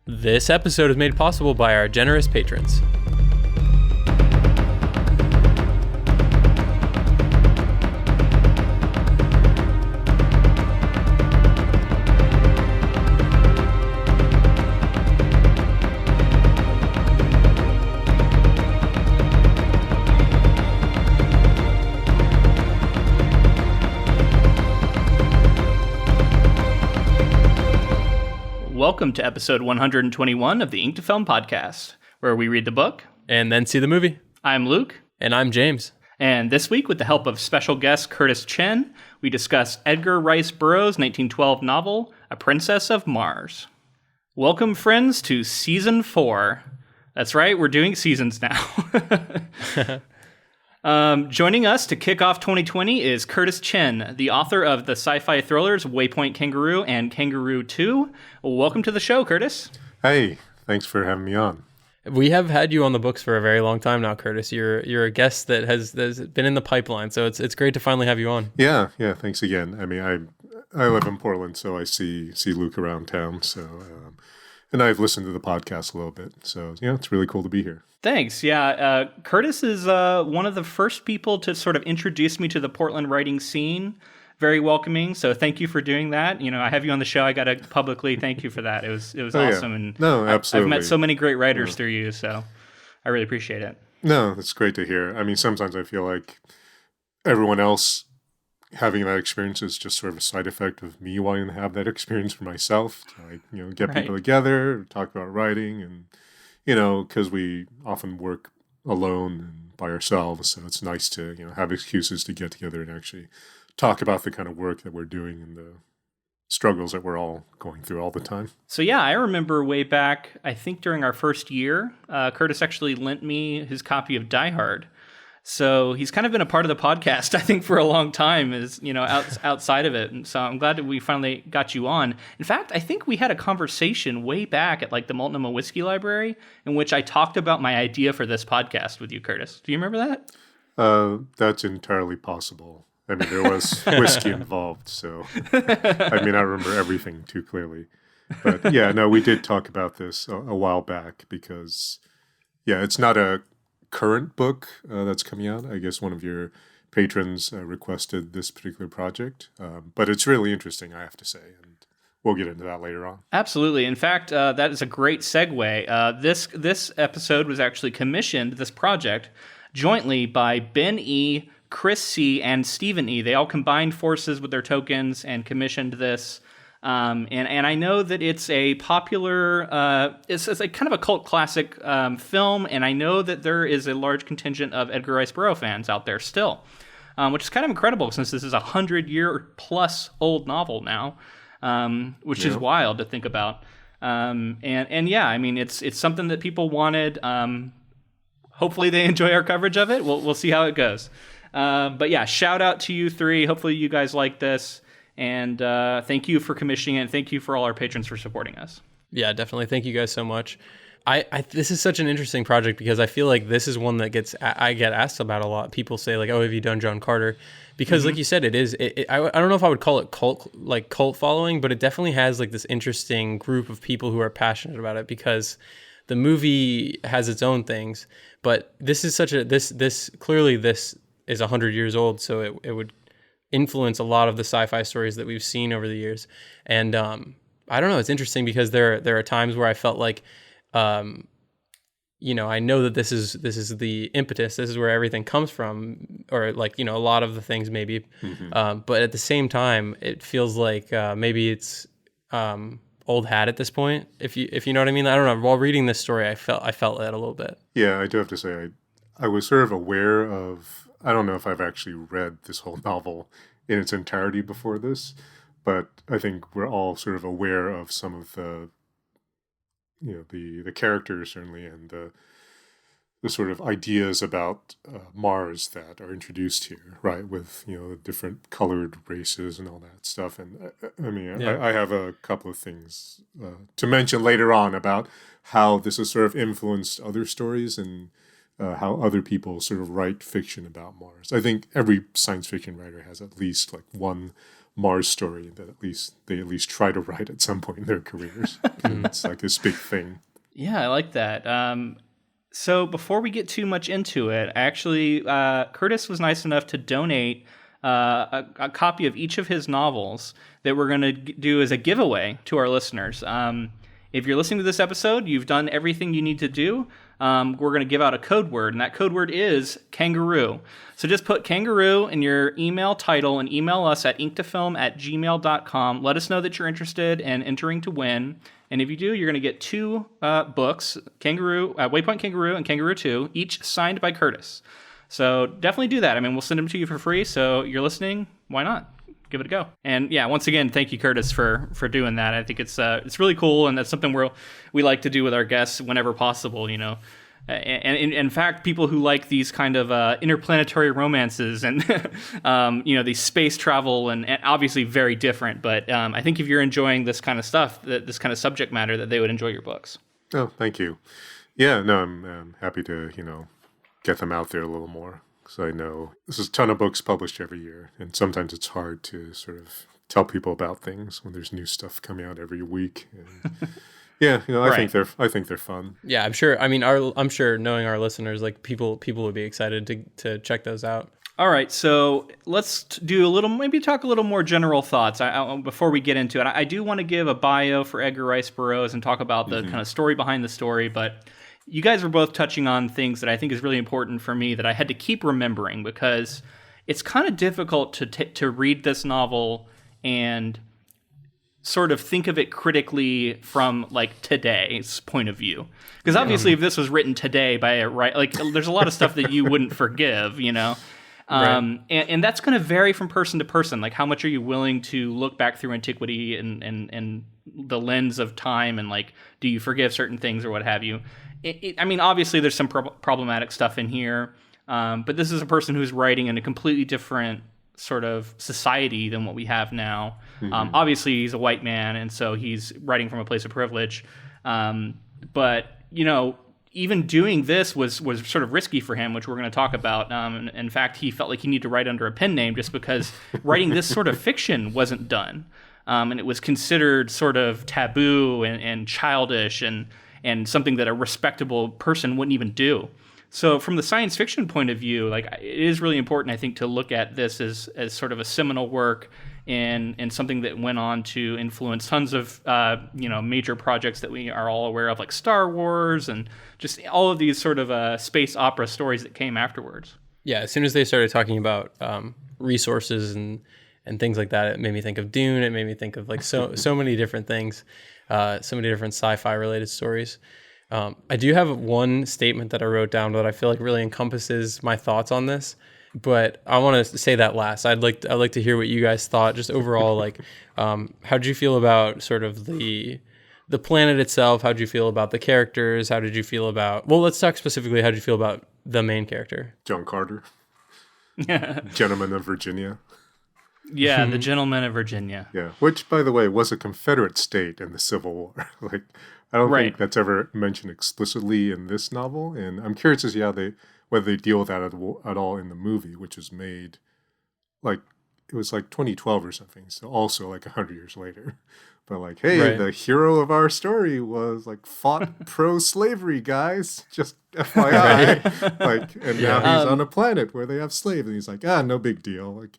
This episode is made possible by our generous patrons. Welcome to episode 121 of the Ink to Film podcast, where we read the book And then see the movie. I'm Luke. And I'm James. And this week, with the help of special guest Curtis Chen, we discuss Edgar Rice Burroughs' 1912 novel, A Princess of Mars. Welcome, friends, to Season 4. That's right, we're doing seasons now. Joining us to kick off 2020 is Curtis Chen, the author of the sci-fi thrillers Waypoint, Kangaroo, and Kangaroo 2. Welcome to the show, Curtis. Hey, thanks for having me on. We have had you on the books for a very long time now, Curtis. You're a guest that has been in the pipeline, so it's great to finally have you on. Yeah, thanks again. I mean, I live in Portland, so I see Luke around town, so and I've listened to the podcast a little bit, so yeah, it's really cool to be here. Thanks. Yeah, Curtis is one of the first people to sort of introduce me to the Portland writing scene. Very welcoming. So thank you for doing that. You know, I have you on the show. I got to publicly thank you for that. It was awesome. Yeah. And no, absolutely. I've met so many great writers through you, so I really appreciate it. No, it's great to hear. I mean, sometimes I feel like everyone else having that experience is just sort of a side effect of me wanting to have that experience for myself. To, like, get people together, talk about writing, and because we often work alone and by ourselves, so it's nice to have excuses to get together and actually talk about the kind of work that we're doing and the struggles that we're all going through all the time. So yeah, I remember way back, I think during our first year, Curtis actually lent me his copy of Die Hard. So he's kind of been a part of the podcast, I think, for a long time, outside of it. And so I'm glad that we finally got you on. In fact, I think we had a conversation way back at like the Multnomah Whiskey Library in which I talked about my idea for this podcast with you, Curtis. Do you remember that? That's entirely possible. I mean, there was whiskey involved, so I mean, I remember everything too clearly. But yeah, no, we did talk about this a while back because, it's not a current book that's coming out. I guess one of your patrons requested this particular project, but it's really interesting, I have to say, and we'll get into that later on. Absolutely. In fact, that is a great segue. This episode was actually commissioned, this project, jointly by Ben E., Chris C., and Stephen E. They all combined forces with their tokens and commissioned this. And I know that it's a popular, it's a kind of a cult classic film, and I know that there is a large contingent of Edgar Rice Burroughs fans out there still, which is kind of incredible since this is a 100-year-plus old novel now, which is wild to think about. And yeah, I mean, it's something that people wanted. Hopefully they enjoy our coverage of it. We'll see how it goes. But yeah, shout out to you three. Hopefully you guys like this. And thank you for commissioning it. And thank you for all our patrons for supporting us. Yeah, definitely. Thank you guys so much. This is such an interesting project because I feel like this is one that I get asked about a lot. People say like, "Oh, have you done John Carter?" Because like you said, it is. I don't know if I would call it cult following, but it definitely has like this interesting group of people who are passionate about it because the movie has its own things. But this is such a this clearly this is 100 years old, so it would influence a lot of the sci-fi stories that we've seen over the years. And I don't know, it's interesting because there are times where I felt like I know that this is the impetus, this is where everything comes from, or like a lot of the things maybe, but at the same time it feels like maybe it's old hat at this point, if you know what I mean. I don't know, while reading this story I felt that a little bit. Yeah, I do have to say I was sort of aware of, I don't know if I've actually read this whole novel in its entirety before this, but I think we're all sort of aware of some of the, the characters certainly, and the sort of ideas about Mars that are introduced here, right? With, the different colored races and all that stuff. And I have a couple of things to mention later on about how this has sort of influenced other stories and how other people sort of write fiction about Mars. I think every science fiction writer has at least like one Mars story that they at least try to write at some point in their careers. It's like this big thing. Yeah, I like that. So before we get too much into it, actually, Curtis was nice enough to donate a copy of each of his novels that we're going to do as a giveaway to our listeners. If you're listening to this episode, you've done everything you need to do. We're going to give out a code word, and that code word is kangaroo. So just put kangaroo in your email title and email us at inktofilm@gmail.com. Let us know that you're interested in entering to win. And if you do, you're going to get 2 books, Waypoint Kangaroo and Kangaroo 2, each signed by Curtis. So definitely do that. I mean, we'll send them to you for free. So you're listening, why not? Give it a go. And yeah, once again, thank you, Curtis, for doing that. I think it's really cool, and that's something we like to do with our guests whenever possible. And in fact, people who like these kind of interplanetary romances and these space travel and obviously very different. But I think if you're enjoying this kind of stuff, this kind of subject matter, that they would enjoy your books. Oh, thank you. Yeah, no, I'm happy to get them out there a little more. So I know this is a ton of books published every year, and sometimes it's hard to sort of tell people about things when there's new stuff coming out every week. And yeah, I think they're fun. Yeah, I'm sure. I mean, I'm sure knowing our listeners, like people would be excited to check those out. All right, so let's talk a little more general thoughts before we get into it. I do want to give a bio for Edgar Rice Burroughs and talk about the kind of story behind the story, but you guys were both touching on things that I think is really important for me that I had to keep remembering, because it's kind of difficult to read this novel and sort of think of it critically from like today's point of view. Because obviously if this was written today by there's a lot of stuff that you wouldn't forgive, Right. And that's going to vary from person to person. Like, how much are you willing to look back through antiquity and the lens of time, and like, do you forgive certain things or what have you? I mean, obviously there's some problematic stuff in here, but this is a person who's writing in a completely different sort of society than what we have now. Mm-hmm. Obviously, he's a white man, and so he's writing from a place of privilege. But even doing this was sort of risky for him, which we're going to talk about. In fact, he felt like he needed to write under a pen name just because writing this sort of fiction wasn't done. And it was considered sort of taboo and childish and something that a respectable person wouldn't even do. So from the science fiction point of view, like, it is really important, I think, to look at this as sort of a seminal work and something that went on to influence tons of major projects that we are all aware of, like Star Wars and just all of these sort of space opera stories that came afterwards. Yeah, as soon as they started talking about resources and things like that, it made me think of Dune. It made me think of like so many different things, so many different sci-fi related stories. I do have one statement that I wrote down that I feel like really encompasses my thoughts on this, but I want to say that last. I'd like to hear what you guys thought, just overall. Like, how did you feel about sort of the planet itself? How did you feel about the characters? How did you feel about? Well, let's talk specifically. How did you feel about the main character, John Carter, Gentleman of Virginia? Yeah, the Gentleman of Virginia. Yeah, which, by the way, was a Confederate state in the Civil War. Like, I don't think that's ever mentioned explicitly in this novel, and I'm curious to see whether they deal with that at all in the movie, which was made, like, it was like 2012 or something, so also like 100 years later. But like, hey, the hero of our story was like fought pro-slavery, guys. Just FYI. Like, and now he's on a planet where they have slaves, and he's like, no big deal. Like,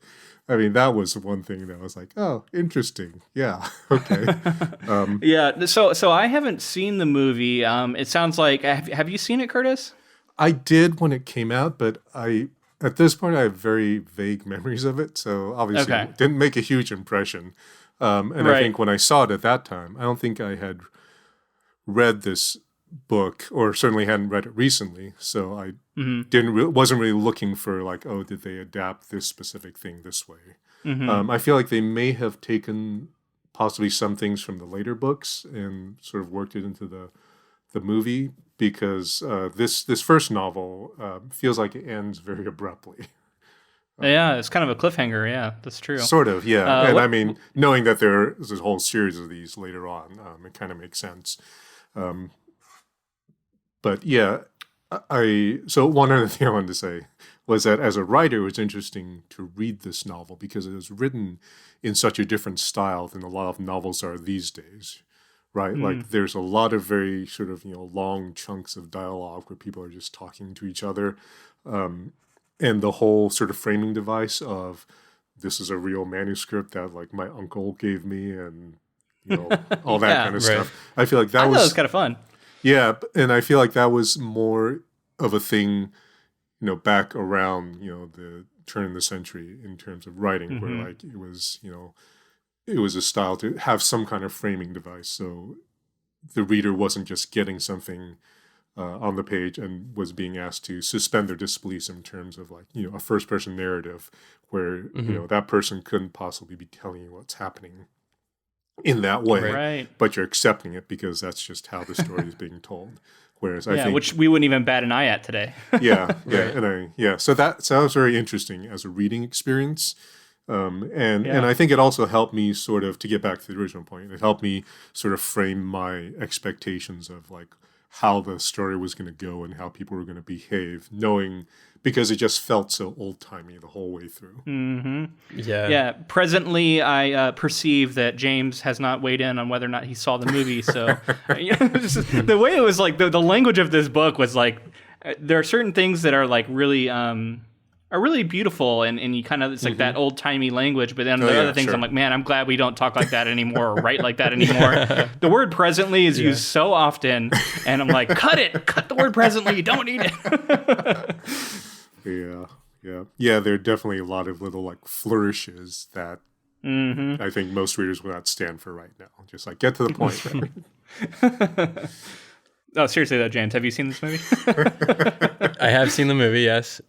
I mean, that was one thing that was like, oh, interesting. Yeah, okay. Yeah, so I haven't seen the movie. It sounds like, have you seen it, Curtis? I did when it came out, but at this point, I have very vague memories of it. So obviously, it didn't make a huge impression. And I think when I saw it at that time, I don't think I had read this book, or certainly hadn't read it recently. So I wasn't really looking for like, oh, did they adapt this specific thing this way? Mm-hmm. I feel like they may have taken possibly some things from the later books and sort of worked it into the movie, because this first novel feels like it ends very abruptly. Yeah, it's kind of a cliffhanger. Yeah, that's true. Sort of, yeah. And I mean, knowing that there's this whole series of these later on, it kind of makes sense. But yeah, so one other thing I wanted to say was that as a writer, it was interesting to read this novel because it was written in such a different style than a lot of novels are these days, right? Like there's a lot of very sort of, long chunks of dialogue where people are just talking to each other. And the whole sort of framing device of this is a real manuscript that like my uncle gave me and, all that kind of stuff. I feel like that was kind of fun. Yeah. And I feel like that was more of a thing, back around, the turn of the century in terms of writing, where like it was, it was a style to have some kind of framing device. So the reader wasn't just getting something on the page and was being asked to suspend their disbelief in terms of like, a first person narrative where, that person couldn't possibly be telling you what's happening in that way, but you're accepting it because that's just how the story is being told. Whereas I think, which we wouldn't even bat an eye at today. So that was very interesting as a reading experience. And I think it also helped me sort of, to get back to the original point, it helped me sort of frame my expectations of like how the story was going to go and how people were going to behave, knowing, because it just felt so old-timey the whole way through. Yeah. Presently, I perceive that James has not weighed in on whether or not he saw the movie. So the way it was like, the language of this book was like, there are certain things that are like really beautiful, and you kind of, it's like that old timey language. But then the other things, I'm like, man, I'm glad we don't talk like that anymore or write like that anymore. The word presently is used so often, and I'm like, cut the word presently. You don't need it. Yeah. There are definitely a lot of little like flourishes that I think most readers would not stand for right now. Just like get to the point. Oh, seriously though, James, have you seen this movie? I have seen the movie, yes.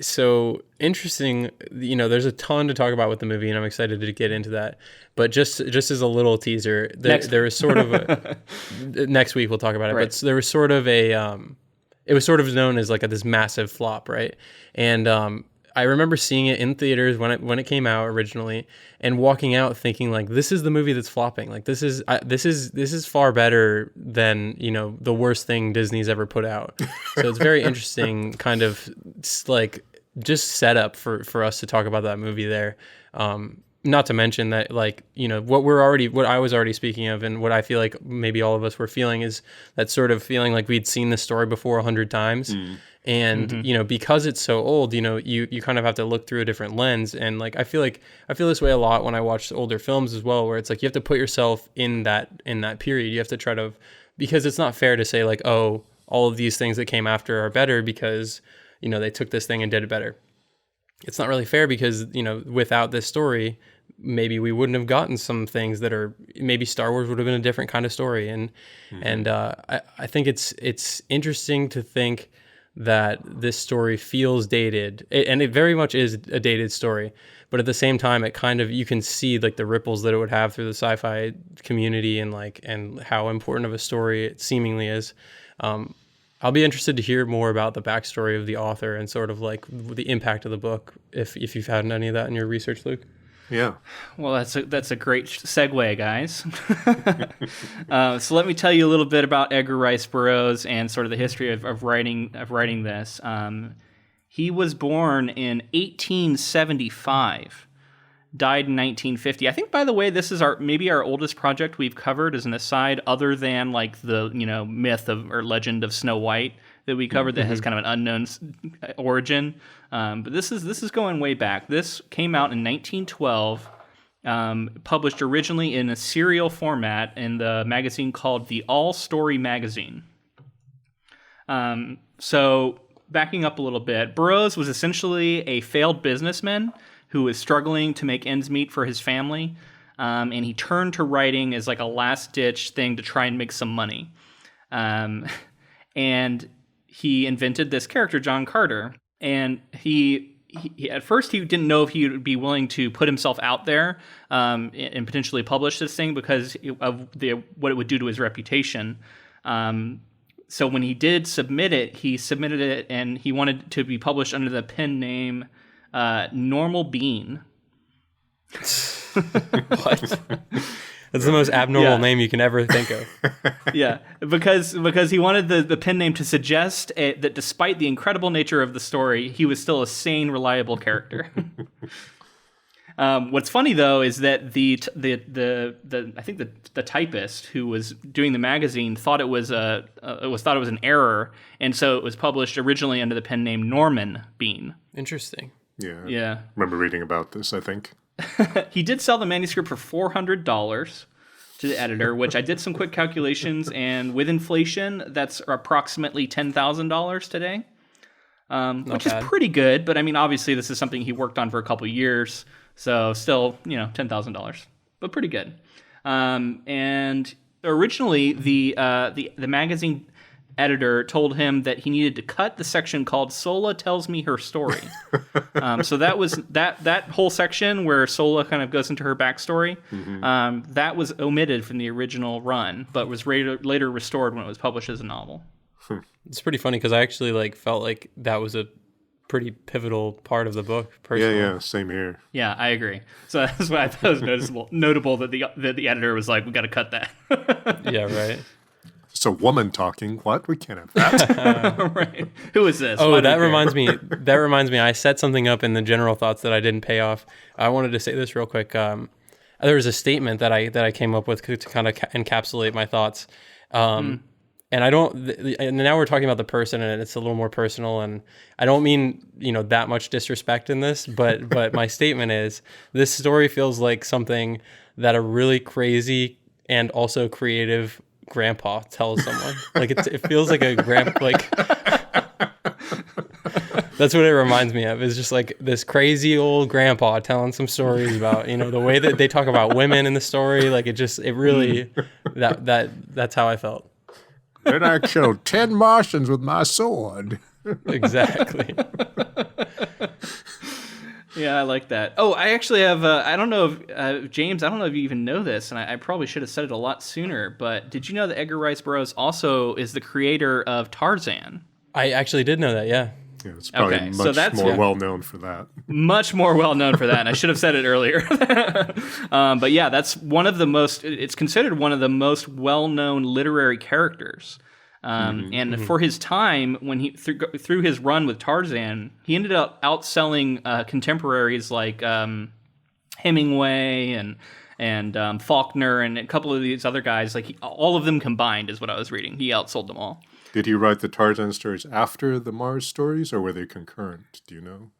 So interesting, there's a ton to talk about with the movie, and I'm excited to get into that. But just as a little teaser, there is sort of a next week we'll talk about it. Right. But there was sort of it was sort of known as like this massive flop, right? And I remember seeing it in theaters when it came out originally, and walking out thinking like, this is the movie that's flopping. Like this is far better than the worst thing Disney's ever put out. So it's very interesting, kind of like just set up for us to talk about that movie there. Not to mention that like what I was already speaking of, and what I feel like maybe all of us were feeling, is that sort of feeling like we'd seen this story before 100 times. And, because it's so old, you kind of have to look through a different lens. And like, I feel this way a lot when I watch older films as well, where it's like, you have to put yourself in that period. You have to try to, because it's not fair to say like, oh, all of these things that came after are better because, they took this thing and did it better. It's not really fair because, without this story, maybe we wouldn't have gotten some things that are, maybe Star Wars would have been a different kind of story. And, I think it's interesting to think that this story feels dated, and it very much is a dated story, but at the same time, it kind of, you can see like the ripples that it would have through the sci-fi community, and how important of a story it seemingly is. I'll be interested to hear more about the backstory of the author and sort of like the impact of the book, if you've had any of that in your research, Luke. Yeah. Well, that's a great segue, guys. So let me tell you a little bit about Edgar Rice Burroughs and sort of the history of writing this. He was born in 1875, died in 1950. I think, by the way, this is maybe our oldest project we've covered as an aside, other than like the myth of or legend of Snow White that we covered that has kind of an unknown origin. But this is going way back. This came out in 1912, published originally in a serial format in the magazine called the All Story Magazine. So backing up a little bit, Burroughs was essentially a failed businessman who was struggling to make ends meet for his family, and he turned to writing as like a last-ditch thing to try and make some money. And he invented this character, John Carter, and he at first he didn't know if he would be willing to put himself out there and potentially publish this thing because of what it would do to his reputation. So when he did submit it, he submitted it and he wanted it to be published under the pen name Normal Bean. What? That's the most abnormal Yeah. name you can ever think of. Yeah, because he wanted the pen name to suggest that despite the incredible nature of the story, he was still a sane, reliable character. What's funny though is that the I think the typist who was doing the magazine thought it was an error, and so it was published originally under the pen name Norman Bean. Interesting. Yeah. Yeah. Remember reading about this, I think. He did sell the manuscript for $400 to the editor, which I did some quick calculations, and with inflation, that's approximately $10,000 today, which is pretty good. But I mean, obviously, this is something he worked on for a couple of years, so still, $10,000, but pretty good. And originally, the magazine editor told him that he needed to cut the section called Sola Tells Me Her Story. So that was that whole section where Sola kind of goes into her backstory. That was omitted from the original run, but was later restored when it was published as a novel. It's pretty funny because I actually felt like that was a pretty pivotal part of the book. Personally. Yeah, same here. Yeah, I agree. So that's why I thought it was notable that the editor was like, "We got to cut that." Yeah, right. It's a woman talking. What? We can't have that. Right. Who is this? Oh, that reminds me. That reminds me. I set something up in the general thoughts that I didn't pay off. I wanted to say this real quick. There was a statement that I came up with to kind of encapsulate my thoughts. And I don't. And now we're talking about the person, and it's a little more personal. And I don't mean that much disrespect in this, but my statement is this story feels like something that a really crazy and also creative grandpa tells someone. It feels like a that's what it reminds me of. It's just like this crazy old grandpa telling some stories about the way that they talk about women in the story. It really that's how I felt. Then I killed 10 Martians with my sword. Exactly. Yeah, I like that. Oh, I actually have, I don't know if, James, I don't know if you even know this, and I probably should have said it a lot sooner, but did you know that Edgar Rice Burroughs also is the creator of Tarzan? I actually did know that, yeah. Yeah, it's probably much more well-known for that. Much more well-known for that, and I should have said it earlier. But yeah, that's it's considered one of the most well-known literary characters. And for his time, when he through his run with Tarzan, he ended up outselling contemporaries like Hemingway and Faulkner and a couple of these other guys. All of them combined is what I was reading. He outsold them all. Did he write the Tarzan stories after the Mars stories, or were they concurrent? Do you know?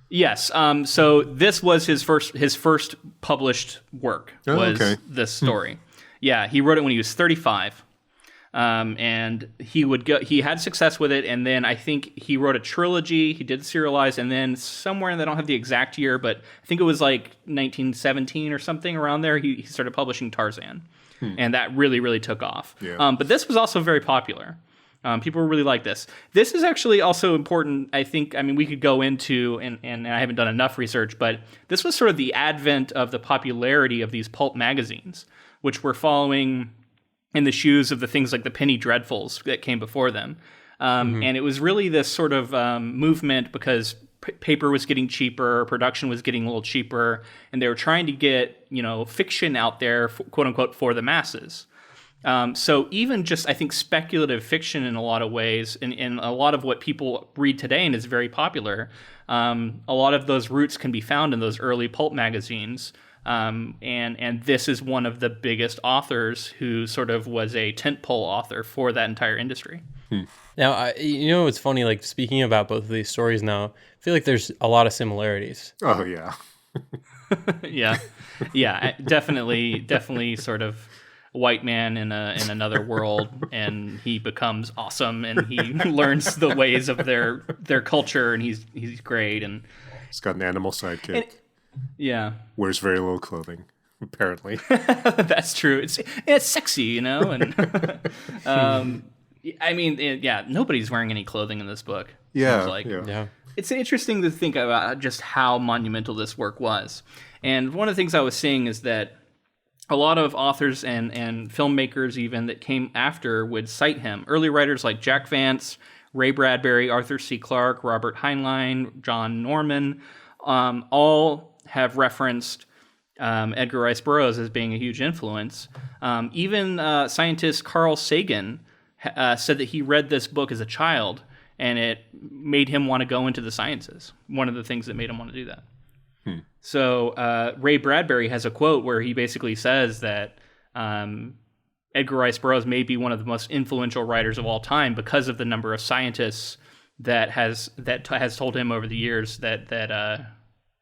Yes. So this was his first published work. This story. Yeah, he wrote it when he was 35. And he had success with it, and then I think he wrote a trilogy. He did serialize, and then somewhere, and I don't have the exact year, but I think it was 1917 or something around there. He started publishing Tarzan, and that really, really took off. Yeah. But this was also very popular. People really like this. This is actually also important, I think. I mean, we could go into, and I haven't done enough research, but this was sort of the advent of the popularity of these pulp magazines, which were following in the shoes of the things like the Penny Dreadfuls that came before them. And it was really this sort of movement because paper was getting cheaper, production was getting a little cheaper, and they were trying to get, fiction out there, quote unquote, for the masses. So even just, I think, speculative fiction in a lot of ways, and a lot of what people read today and is very popular, a lot of those roots can be found in those early pulp magazines. And this is one of the biggest authors who sort of was a tentpole author for that entire industry. Now, it's funny, speaking about both of these stories now, I feel like there's a lot of similarities. Oh, yeah. Yeah, definitely sort of white man in another world, and he becomes awesome, and he learns the ways of their culture, and he's great, and he's got an animal sidekick. Yeah. Wears very little clothing, apparently. That's true. It's sexy, and I mean, nobody's wearing any clothing in this book. Yeah. It's interesting to think about just how monumental this work was. And one of the things I was saying is that a lot of authors and filmmakers even that came after would cite him. Early writers like Jack Vance, Ray Bradbury, Arthur C. Clarke, Robert Heinlein, John Norman, all have referenced Edgar Rice Burroughs as being a huge influence. Even scientist Carl Sagan said that he read this book as a child, and it made him want to go into the sciences. One of the things that made him want to do that. So Ray Bradbury has a quote where he basically says that Edgar Rice Burroughs may be one of the most influential writers of all time because of the number of scientists that has told him over the years that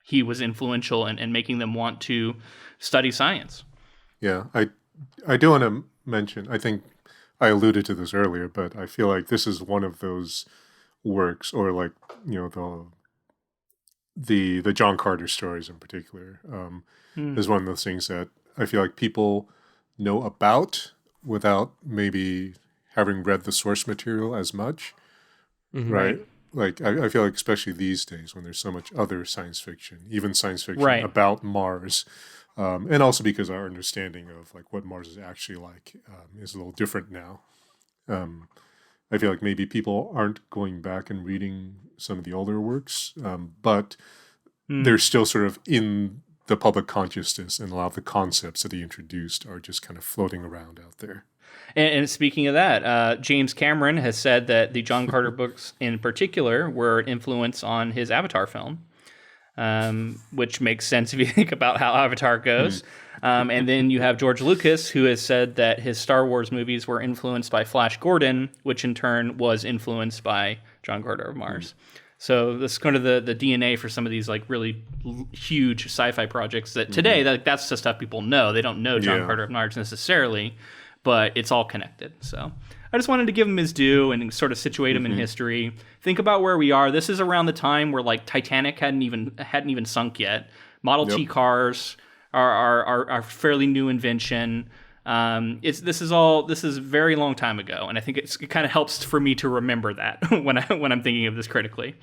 he was influential in making them want to study science. Yeah, I do want to mention, I think I alluded to this earlier, but I feel like this is one of those works, or like, the John Carter stories in particular, is one of those things that I feel like people know about without maybe having read the source material as much, right? Like, I feel like especially these days when there's so much other science fiction, even science fiction about Mars, and also because our understanding of like what Mars is actually like is a little different now. I feel like maybe people aren't going back and reading some of the older works, but they're still sort of in the public consciousness, and a lot of the concepts that he introduced are just kind of floating around out there. And speaking of that, James Cameron has said that the John Carter books in particular were an influence on his Avatar film, which makes sense if you think about how Avatar goes. And then you have George Lucas, who has said that his Star Wars movies were influenced by Flash Gordon, which in turn was influenced by John Carter of Mars. So this is kind of the DNA for some of these like really huge sci-fi projects that today, that's the stuff people know. They don't know John Carter of Mars necessarily, but it's all connected. So I just wanted to give him his due and sort of situate him in history. Think about where we are. This is around the time where like Titanic hadn't even sunk yet. Model T cars are a fairly new invention. This is a very long time ago, and I think it kind of helps for me to remember that when I'm thinking of this critically.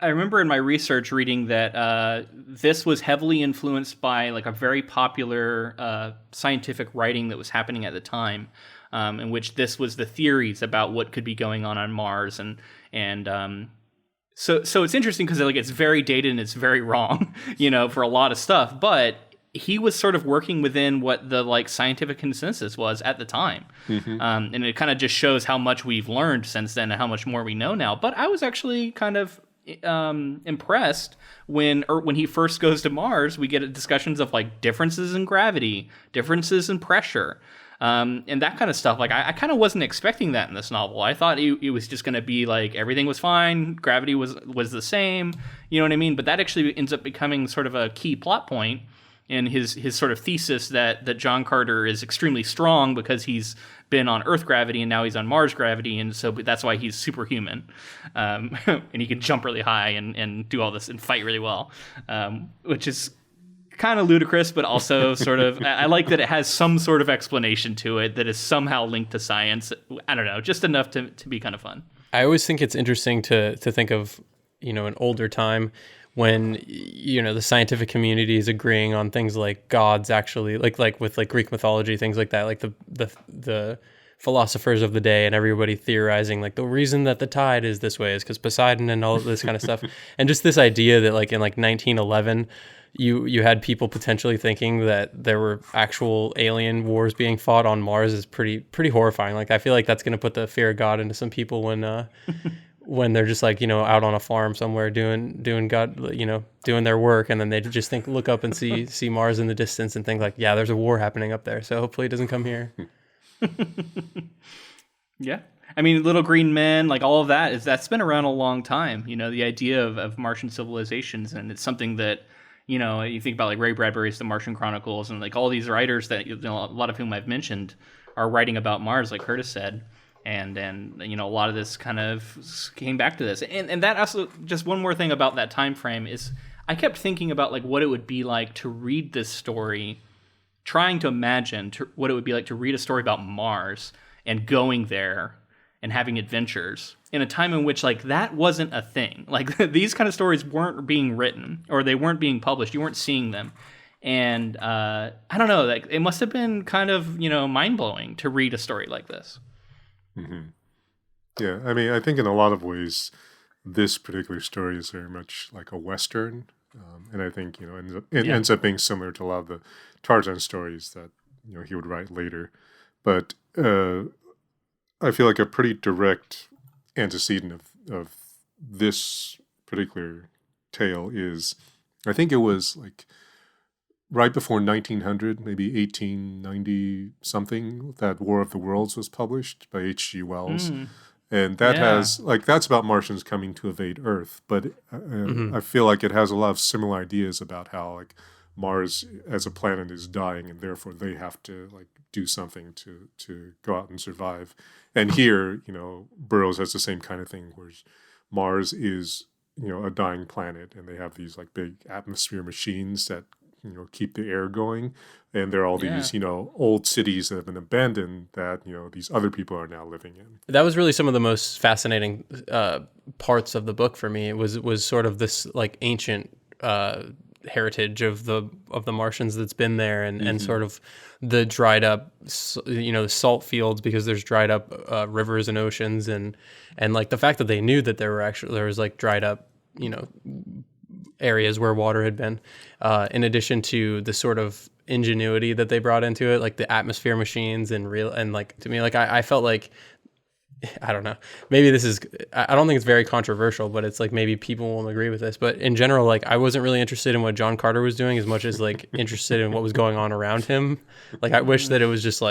I remember in my research reading that this was heavily influenced by like a very popular scientific writing that was happening at the time, in which this was the theories about what could be going on Mars, and so it's interesting because like it's very dated and it's very wrong, for a lot of stuff, but he was sort of working within what the like scientific consensus was at the time. And it kind of just shows how much we've learned since then and how much more we know now. But I was actually kind of impressed when he first goes to Mars. We get discussions of like differences in gravity, differences in pressure, and that kind of stuff. Like I kind of wasn't expecting that in this novel. I thought it was just going to be like everything was fine, gravity was the same, you know what I mean? But that actually ends up becoming sort of a key plot point in his sort of thesis that John Carter is extremely strong because he's been on Earth gravity and now he's on Mars gravity, and so that's why he's superhuman, and he can jump really high and do all this and fight really well, which is kind of ludicrous, but also sort of I like that it has some sort of explanation to it that is somehow linked to science. I don't know, just enough to be kind of fun. I always think it's interesting to think of an older time when the scientific community is agreeing on things like gods actually like with like Greek mythology, things like that, like the philosophers of the day and everybody theorizing like the reason that the tide is this way is because Poseidon and all of this kind of stuff. And just this idea that like in like 1911 you had people potentially thinking that there were actual alien wars being fought on Mars is pretty horrifying. Like I feel like that's going to put the fear of God into some people when they're just like, out on a farm somewhere doing God, doing their work. And then they just look up and see Mars in the distance and think like, yeah, there's a war happening up there. So hopefully it doesn't come here. Yeah. I mean, Little Green Men, like all of that's been around a long time, the idea of Martian civilizations. And it's something that, you think about like Ray Bradbury's The Martian Chronicles and like all these writers that, a lot of whom I've mentioned are writing about Mars, like Curtis said. And a lot of this kind of came back to this. And that also, just one more thing about that time frame is I kept thinking about like what it would be like to read this story, trying to imagine what it would be like to read a story about Mars and going there and having adventures in a time in which like that wasn't a thing. Like these kind of stories weren't being written or they weren't being published. You weren't seeing them. And I don't know, like it must have been kind of, mind-blowing to read a story like this. Yeah, I mean, I think in a lot of ways, this particular story is very much like a Western. And I think, it ends up being similar to a lot of the Tarzan stories that, he would write later. But I feel like a pretty direct antecedent of this particular tale is, I think it was like right before 1900, maybe 1890 something, that War of the Worlds was published by H.G. Wells. And that has, that's about Martians coming to invade Earth. But I feel like it has a lot of similar ideas about how, Mars as a planet is dying, and therefore they have to, do something to go out and survive. And here, Burroughs has the same kind of thing, where Mars is, a dying planet, and they have these, big atmosphere machines that, keep the air going. And there are all these, old cities that have been abandoned that, these other people are now living in. That was really some of the most fascinating parts of the book for me. It was sort of this ancient heritage of the Martians that's been there, and sort of the dried up, the salt fields, because there's dried up rivers and oceans, and the fact that they knew that there was dried up, areas where water had been, in addition to the sort of ingenuity that they brought into it, like the atmosphere machines and to me, I felt like, I don't know, maybe this is, I don't think it's very controversial, but it's maybe people won't agree with this, but in general, I wasn't really interested in what John Carter was doing as much as interested in what was going on around him. I wish that it was just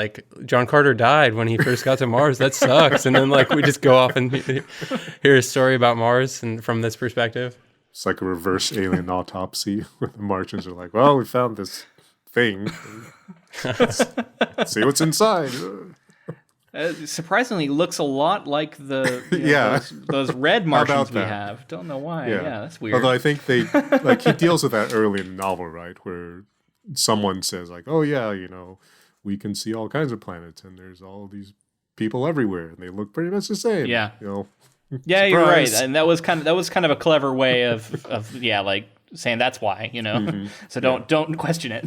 John Carter died when he first got to Mars. That sucks. And then we just go off and hear a story about Mars and from this perspective. It's like a reverse alien autopsy where the Martians are like, well, we found this thing. Let's see what's inside. Surprisingly, looks a lot like the those red Martians we have. Don't know why. Yeah, that's weird. Although I think they he deals with that early in the novel, right? Where someone says oh yeah, we can see all kinds of planets, and there's all these people everywhere, and they look pretty much the same. Yeah. Surprise. Yeah, you're right, and that was kind of a clever way of saying that's why, So don't question it.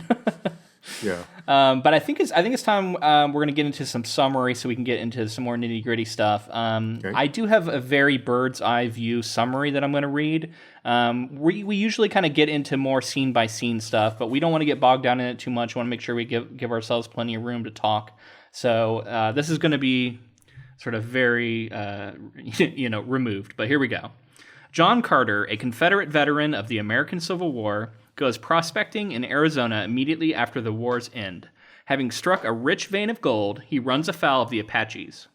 Yeah. But I think it's time we're going to get into some summary so we can get into some more nitty gritty stuff. Okay. I do have a very bird's eye view summary that I'm going to read. We usually kind of get into more scene by scene stuff, but we don't want to get bogged down in it too much. We want to make sure we give ourselves plenty of room to talk. So this is going to be sort of very, removed. But here we go. John Carter, a Confederate veteran of the American Civil War, goes prospecting in Arizona immediately after the war's end. Having struck a rich vein of gold, he runs afoul of the Apaches.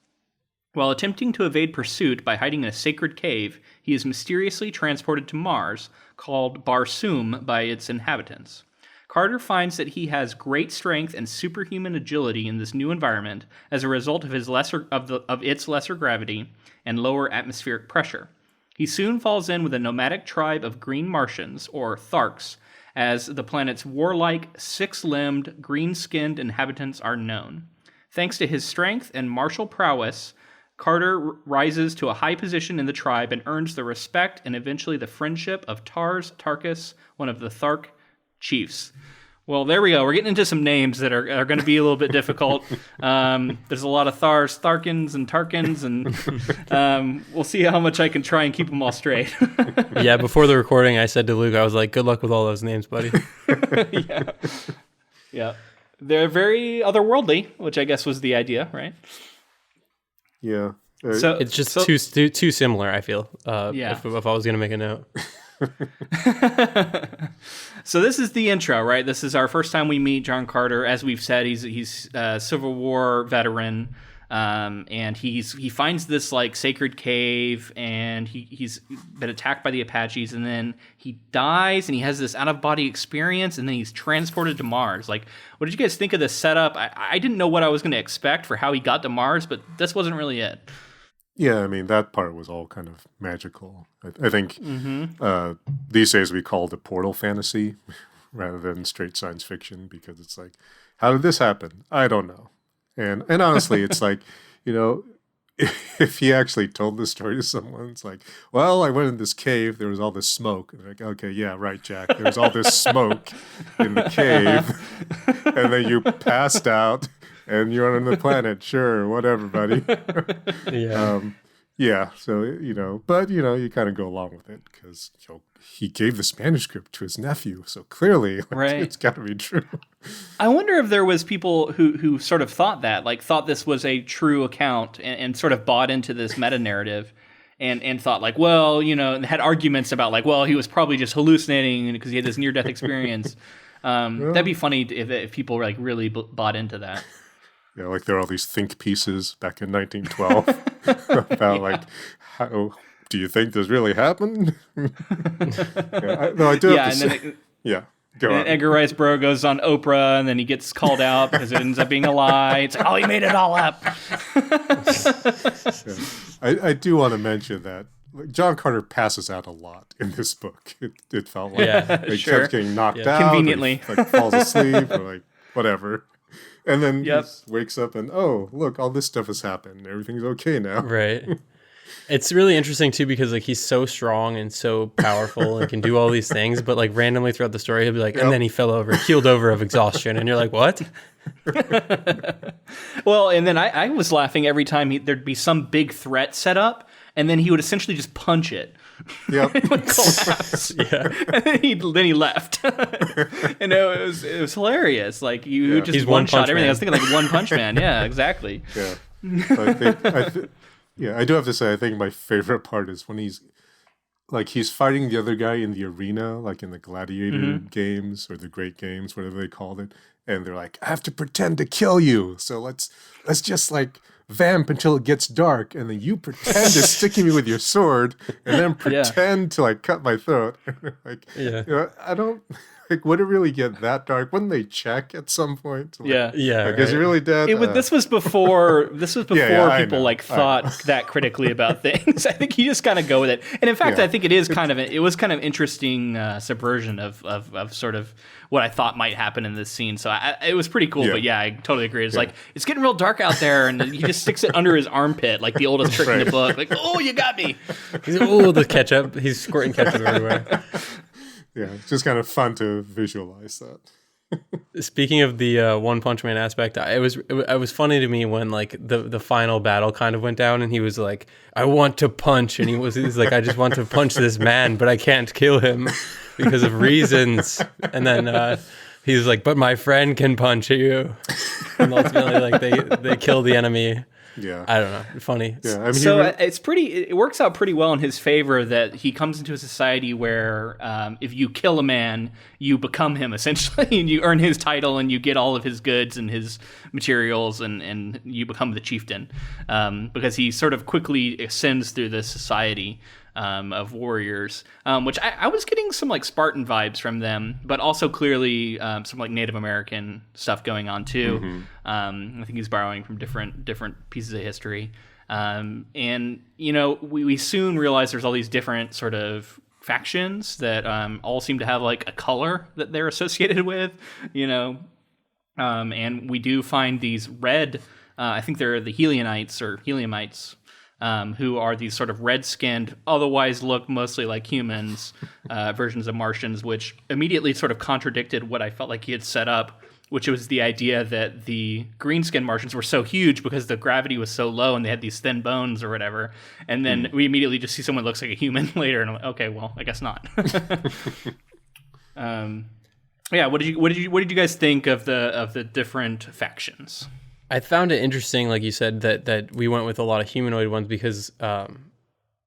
While attempting to evade pursuit by hiding in a sacred cave, he is mysteriously transported to Mars, called Barsoom by its inhabitants. Carter finds that he has great strength and superhuman agility in this new environment as a result of its lesser gravity and lower atmospheric pressure. He soon falls in with a nomadic tribe of green Martians, or Tharks, as the planet's warlike, six-limbed, green-skinned inhabitants are known. Thanks to his strength and martial prowess, Carter rises to a high position in the tribe and earns the respect and eventually the friendship of Tarkus, one of the Thark chiefs. Well, there we go. We're getting into some names that are going to be a little bit difficult. There's a lot of Tharkins and Tarkins, and we'll see how much I can try and keep them all straight. Yeah, before the recording, I said to Luke, I was like, good luck with all those names, buddy. Yeah. They're very otherworldly, which I guess was the idea, right? Yeah. So it's just too similar, I feel, if I was going to make a note. So this is the intro, right? This is our first time we meet John Carter. As we've said, he's a Civil War veteran, and he finds this sacred cave, and he's been attacked by the Apaches, and then he dies, and he has this out of body experience, and then he's transported to Mars. What did you guys think of this setup? I didn't know what I was going to expect for how he got to Mars, but this wasn't really it. Yeah, I mean, that part was all kind of magical. I think these days we call it portal fantasy rather than straight science fiction, because it's how did this happen? I don't know. And honestly, it's if he actually told this story to someone, it's well, I went in this cave, there was all this smoke. And they're okay, yeah, right, Jack. There was all this smoke in the cave, and then you passed out. And you're on the planet, sure, whatever, buddy. Yeah. Yeah, so but you kind of go along with it because he gave this manuscript to his nephew, so clearly Right. it's got to be true. I wonder if there was people who sort of thought that, like thought this was a true account and sort of bought into this meta narrative and thought like, well, and had arguments about like, well, he was probably just hallucinating because he had this near death experience. That'd be funny if people like really bought into that. Yeah, like there are all these think pieces back in 1912 about like, how do you think this really happened? I do have to say, go on. Edgar Rice Burroughs goes on Oprah, and then he gets called out because it ends up being a lie. It's like, oh, he made it all up. I do want to mention that John Carter passes out a lot in this book. It felt like he kept getting knocked out. Conveniently. Or he, falls asleep or like whatever. And then he just wakes up and, oh, look, all this stuff has happened. Everything's okay now. Right. It's really interesting, too, because like he's so strong and so powerful and can do all these things. But like randomly throughout the story, he'll be like, and then he fell over, keeled over of exhaustion. And you're like, what? Well, and then I was laughing every time there'd be some big threat set up. And then he would essentially just punch it. Yep. It would collapse. And then he left. And it was hilarious. Like you just He's one shot Punch everything. Man. I was thinking like One Punch Man. Yeah, exactly. Yeah. I do have to say, I think my favorite part is when he's fighting the other guy in the arena, like in the gladiator games or the great games, whatever they called it. And they're like, I have to pretend to kill you. So let's just like vamp until it gets dark, and then you pretend to stick me with your sword, and then pretend to like cut my throat. Like, I don't like. Would it really get that dark? Wouldn't they check at some point? Like, right. Is he really dead? This was before people like thought that critically about things. I think you just kind of go with it. And in fact, I think it was kind of interesting subversion of sort of what I thought might happen in this scene. So it was pretty cool. But I totally agree. It's like it's getting real dark out there, and he just sticks it under his armpit, like the oldest trick in the book. Like, oh, you got me. The ketchup. He's squirting ketchup everywhere. Yeah, it's just kind of fun to visualize that. Speaking of the One Punch Man aspect, it was funny to me when like the final battle kind of went down, and he was like, "I want to punch," and he's like, "I just want to punch this man, but I can't kill him because of reasons." And then he was like, "But my friend can punch you," and ultimately like they kill the enemy. Yeah, I don't know. Funny. Yeah, I mean, so it works out pretty well in his favor that he comes into a society where if you kill a man, you become him essentially, and you earn his title, and you get all of his goods and his materials, and you become the chieftain, because he sort of quickly ascends through this society of warriors, which I was getting some like Spartan vibes from them, but also clearly some like Native American stuff going on too. I think he's borrowing from different pieces of history, and we soon realize there's all these different sort of factions that all seem to have like a color that they're associated with, and we do find these red. I think they're the Helionites or Heliumites. Who are these sort of red-skinned, otherwise look mostly like humans, versions of Martians, which immediately sort of contradicted what I felt like he had set up, which was the idea that the green-skinned Martians were so huge because the gravity was so low and they had these thin bones or whatever. And then we immediately just see someone who looks like a human later, and I'm like, okay, well, I guess not. What did you guys think of the different factions? I found it interesting, like you said, that we went with a lot of humanoid ones because I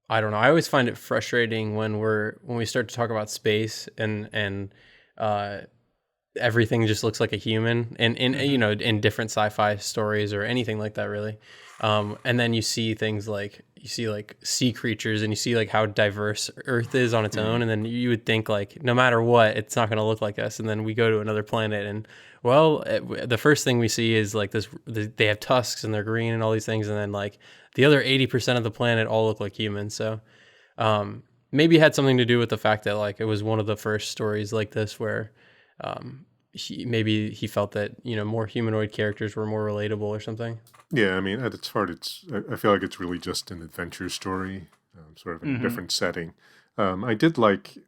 don't know. I always find it frustrating when we start to talk about space and everything just looks like a human, and in different sci-fi stories or anything like that, really. And then you see things like sea creatures, and you see like how diverse Earth is on its own, and then you would think like no matter what, it's not going to look like us. And then we go to another planet, and the first thing we see is like they have tusks and they're green and all these things, and then like the other 80% of the planet all look like humans. So maybe it had something to do with the fact that like it was one of the first stories like this where he felt that more humanoid characters were more relatable or something. Yeah, I mean, at its heart, I feel like it's really just an adventure story, sort of in a different setting. I did like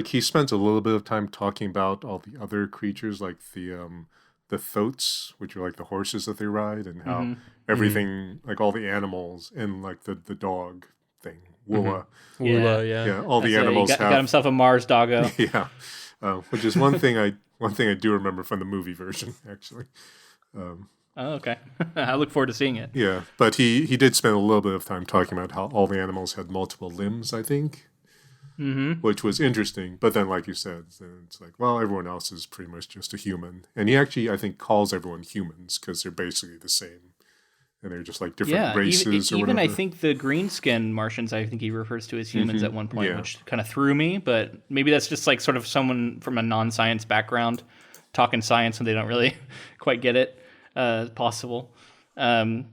he spends a little bit of time talking about all the other creatures, like the the thoats, which are like the horses that they ride, and how everything, like all the animals, and like the dog thing, Woola. Woola, yeah. Yeah, all the So animals he got himself a Mars doggo. Yeah, which is one thing I do remember from the movie version, actually. Oh, okay. I look forward to seeing it. Yeah, but he did spend a little bit of time talking about how all the animals had multiple limbs, I think, which was interesting. But then, like you said, it's like, well, everyone else is pretty much just a human. And he actually, I think, calls everyone humans because they're basically the same. And they're just like different races or even whatever. I think the green skin Martians, I think he refers to as humans at one point, which kind of threw me. But maybe that's just like sort of someone from a non-science background talking science and they don't really quite get it. Possible. So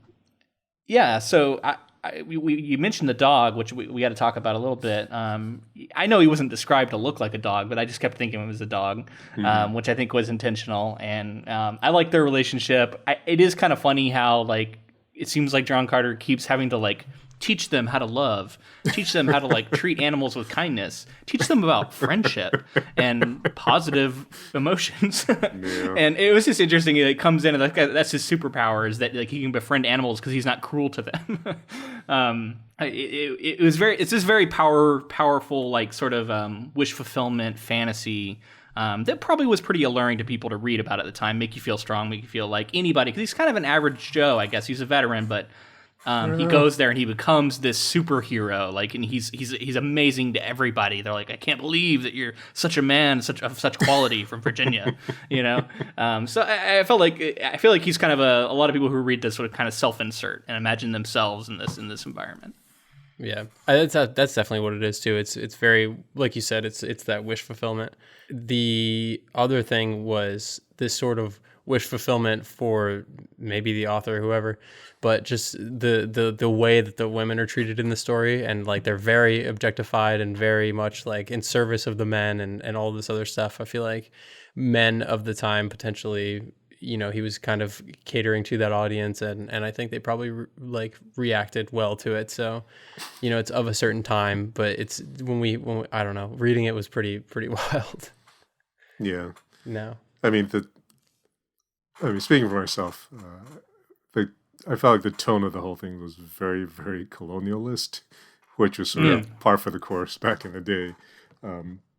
you mentioned the dog, which we got to talk about a little bit. I know he wasn't described to look like a dog, but I just kept thinking it was a dog, which I think was intentional. And I like their relationship. It is kind of funny how like it seems like John Carter keeps having to like teach them how to love, teach them how to like treat animals with kindness, teach them about friendship and positive emotions. And it was just interesting. It comes in and that's his superpower, is that like he can befriend animals because he's not cruel to them. It's this very powerful like sort of wish fulfillment fantasy that probably was pretty alluring to people to read about at the time, make you feel strong, make you feel like anybody, because he's kind of an average Joe, I guess. He's a veteran, but he goes there and he becomes this superhero, like, and he's amazing to everybody. They're like, I can't believe that you're such a man, of such quality from Virginia, you know. So I feel like he's kind of a lot of people who read this sort of kind of self-insert and imagine themselves in this environment. Yeah, that's definitely what it is too. It's very, like you said, it's that wish fulfillment. The other thing was this sort of wish fulfillment for maybe the author or whoever, but just the way that the women are treated in the story, and like they're very objectified and very much like in service of the men and all this other stuff. I feel like men of the time potentially, you know, he was kind of catering to that audience, and I think they probably reacted well to it. So, you know, it's of a certain time, but it's when we I don't know, reading it was pretty wild. Yeah. No. I mean, speaking for myself, I felt like the tone of the whole thing was very, very colonialist, which was sort of par for the course back in the day.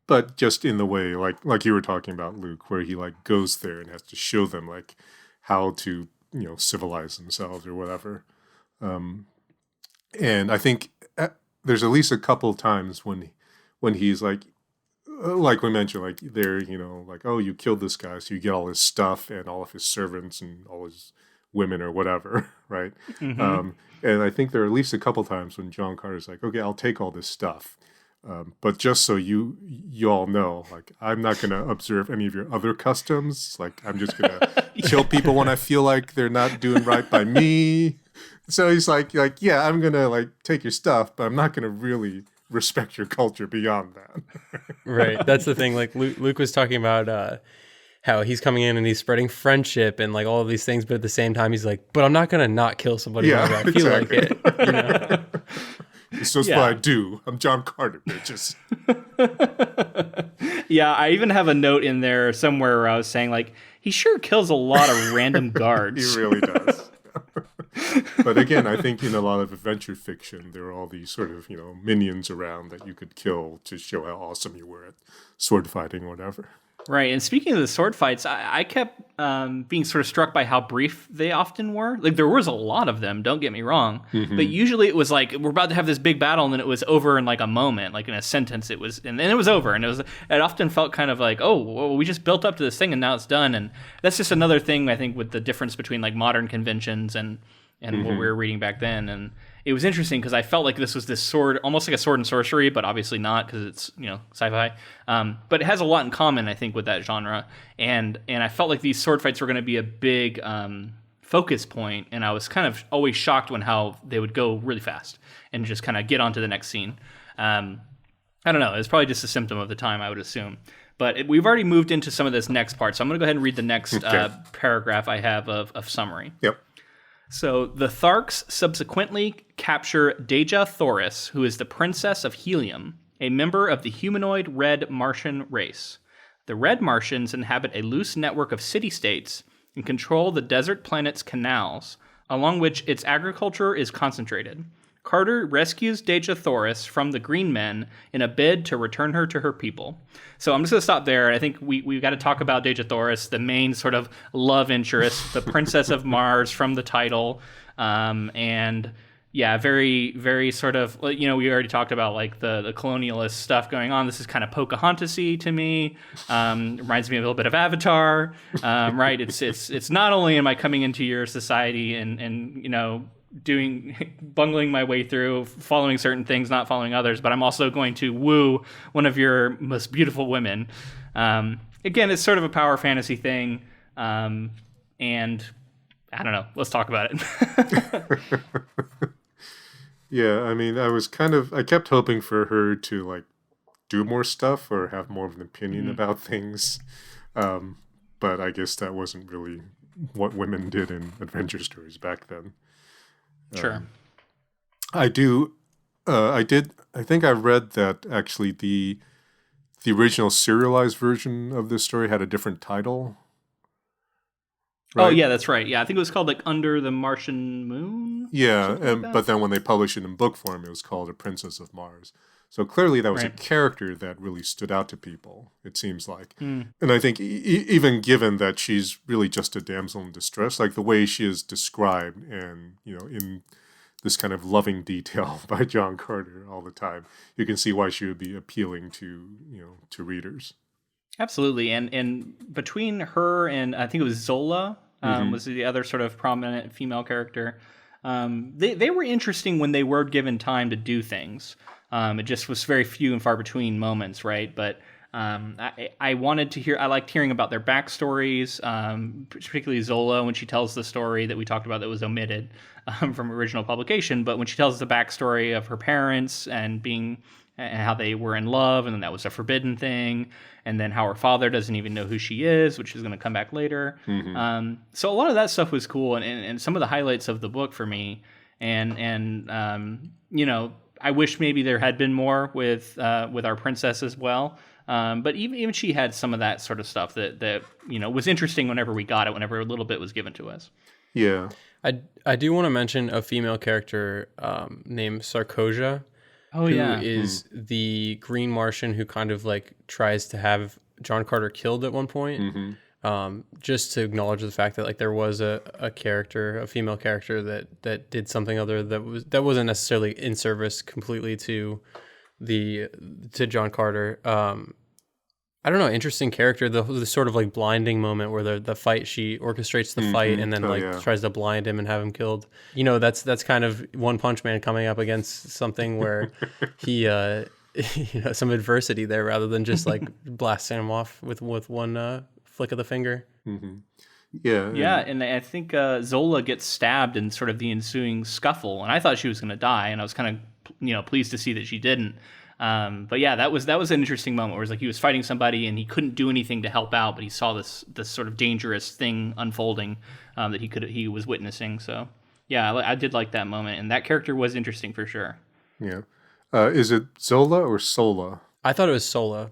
But just in the way, like you were talking about, Luke, where he like goes there and has to show them like how to, you know, civilize themselves or whatever. And I think there's at least a couple of times when he's like we mentioned, like they're, you know, like, oh, you killed this guy, so you get all his stuff and all of his servants and all his women or whatever, right? And I think there are at least a couple times when John Carter's like, okay, I'll take all this stuff. But just so you all know, like, I'm not going to observe any of your other customs. Like, I'm just going to kill people when I feel like they're not doing right by me. So he's like, yeah, I'm going to like take your stuff, but I'm not going to really respect your culture beyond that. Right. That's the thing. Like Luke was talking about how he's coming in and he's spreading friendship and like all of these things, but at the same time he's like, but I'm not going to not kill somebody whenever I feel like it. You know? It's just what I do. I'm John Carter, bitches. Yeah, I even have a note in there somewhere where I was saying, like, he sure kills a lot of random guards. He really does. But again, I think in a lot of adventure fiction, there are all these sort of, you know, minions around that you could kill to show how awesome you were at sword fighting or whatever. Right, and speaking of the sword fights, I kept being sort of struck by how brief they often were. Like, there was a lot of them, don't get me wrong, but usually it was like, we're about to have this big battle, and then it was over in like a moment, like in a sentence, it was, and then it was over, and it often felt kind of like, oh, well, we just built up to this thing, and now it's done, and that's just another thing, I think, with the difference between like modern conventions and what we were reading back then, and it was interesting because I felt like this was this sword, almost like a sword and sorcery, but obviously not because it's, you know, sci-fi. But it has a lot in common, I think, with that genre. And I felt like these sword fights were going to be a big focus point, and I was kind of always shocked when how they would go really fast and just kind of get onto the next scene. I don't know. It's probably just a symptom of the time, I would assume. But we've already moved into some of this next part, so I'm going to go ahead and read the next paragraph I have of summary. Yep. So the Tharks subsequently capture Dejah Thoris, who is the Princess of Helium, a member of the humanoid Red Martian race. The Red Martians inhabit a loose network of city-states, and control the desert planet's canals, along which its agriculture is concentrated. Carter rescues Dejah Thoris from the Green Men in a bid to return her to her people. So I'm just going to stop there. I think we've got to talk about Dejah Thoris, the main sort of love interest, the Princess of Mars from the title. And yeah, very, very sort of, we already talked about like the colonialist stuff going on. This is kind of Pocahontas-y to me. Reminds me a little bit of Avatar, right? It's not only am I coming into your society and bungling my way through, following certain things, not following others, but I'm also going to woo one of your most beautiful women. Again, it's sort of a power fantasy thing. And I don't know. Let's talk about it. Yeah, I mean, I kept hoping for her to like do more stuff or have more of an opinion about things. But I guess that wasn't really what women did in adventure stories back then. Sure. I think I read that actually the original serialized version of this story had a different title. Right? Oh, yeah, that's right. Yeah, I think it was called like Under the Martian Moon. Yeah, but then when they published it in book form, it was called A Princess of Mars. So clearly that was a character that really stood out to people, it seems like. And I think even given that she's really just a damsel in distress, like the way she is described and, in this kind of loving detail by John Carter all the time, you can see why she would be appealing to readers. Absolutely. And between her and I think it was Zola, was the other sort of prominent female character. They were interesting when they were given time to do things. It just was very few and far between moments, right? But I wanted to hear. I liked hearing about their backstories, particularly Zola when she tells the story that we talked about that was omitted from original publication. But when she tells the backstory of her parents and how they were in love, and then that was a forbidden thing, and then how her father doesn't even know who she is, which is going to come back later. So a lot of that stuff was cool, and some of the highlights of the book for me. And I wish maybe there had been more with our princess as well. But even she had some of that sort of stuff that was interesting whenever we got it, whenever a little bit was given to us. Yeah. I do want to mention a female character named Sarkosia. Who is the Green Martian who kind of like tries to have John Carter killed at one point. Just to acknowledge the fact that like there was a female character that did something other that wasn't necessarily in service completely to John Carter. I don't know, interesting character. The sort of like blinding moment where the fight, she orchestrates the fight and then tries to blind him and have him killed. That's kind of One Punch Man coming up against something where he some adversity there rather than just like blasting him off with one flick of the finger. Yeah, and I think Zola gets stabbed in sort of the ensuing scuffle, and I thought she was going to die, and I was kind of pleased to see that she didn't. But yeah, that was an interesting moment where it was like he was fighting somebody and he couldn't do anything to help out, but he saw this sort of dangerous thing unfolding that he was witnessing. So yeah, I did like that moment, and that character was interesting for sure. Yeah, is it Zola or Sola? I thought it was Sola.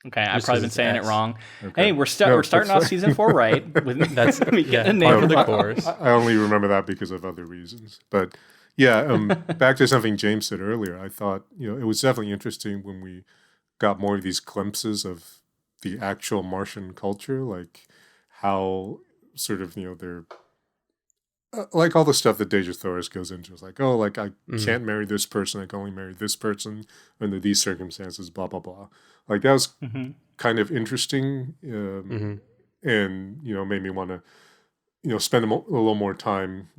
Okay, I've probably been saying it wrong. Okay. Hey, we're starting off season 4 right. That's part of the course. I only remember that because of other reasons, but. Yeah, back to something James said earlier, I thought, it was definitely interesting when we got more of these glimpses of the actual Martian culture, like how sort of, they're, like all the stuff that Dejah Thoris goes into. It's like, oh, like I can't marry this person, I can only marry this person under these circumstances, blah, blah, blah. Like that was kind of interesting and, made me want to, spend a little more time,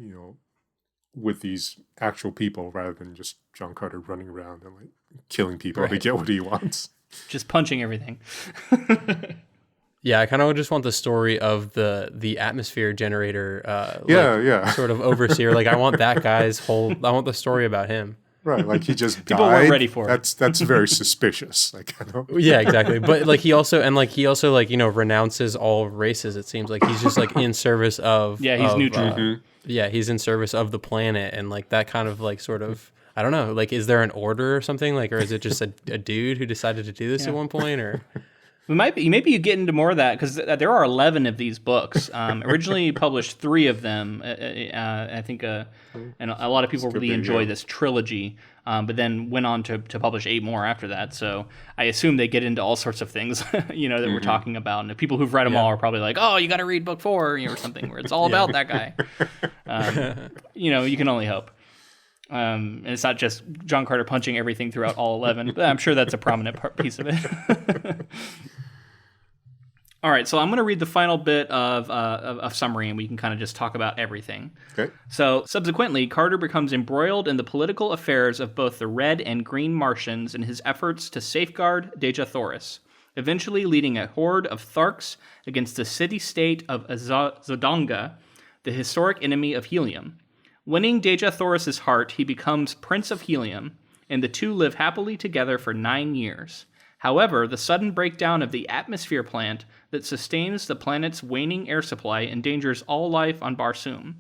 with these actual people rather than just John Carter running around and like killing people to get what he wants. Just punching everything. Yeah, I kind of just want the story of the atmosphere generator. Sort of overseer. Like I want that guy's I want the story about him. Right, like he just people died. Weren't ready for it. That's very suspicious. Like I don't. Yeah, exactly. But like he also renounces all races. It seems like he's just like in service of. Yeah, he's neutral. Yeah, he's in service of the planet, and like that kind of like sort of, I don't know, like is there an order or something, like, or is it just a dude who decided to do this at one point, or Maybe you get into more of that because there are 11 of these books. Originally published 3 of them. I think, and a lot of people really enjoy this trilogy. But then went on to publish 8 more after that. So I assume they get into all sorts of things, that we're talking about. And the people who've read them all are probably like, oh, you got to read book 4 or something where it's all about that guy. You can only hope. And it's not just John Carter punching everything throughout all 11, but I'm sure that's a prominent piece of it. All right, so I'm going to read the final bit of summary, and we can kind of just talk about everything. Okay. So, subsequently, Carter becomes embroiled in the political affairs of both the Red and Green Martians in his efforts to safeguard Dejah Thoris, eventually leading a horde of Tharks against the city-state of Zodanga, the historic enemy of Helium. Winning Dejah Thoris's heart, he becomes Prince of Helium, and the two live happily together for 9 years. However, the sudden breakdown of the atmosphere plant that sustains the planet's waning air supply endangers all life on Barsoom.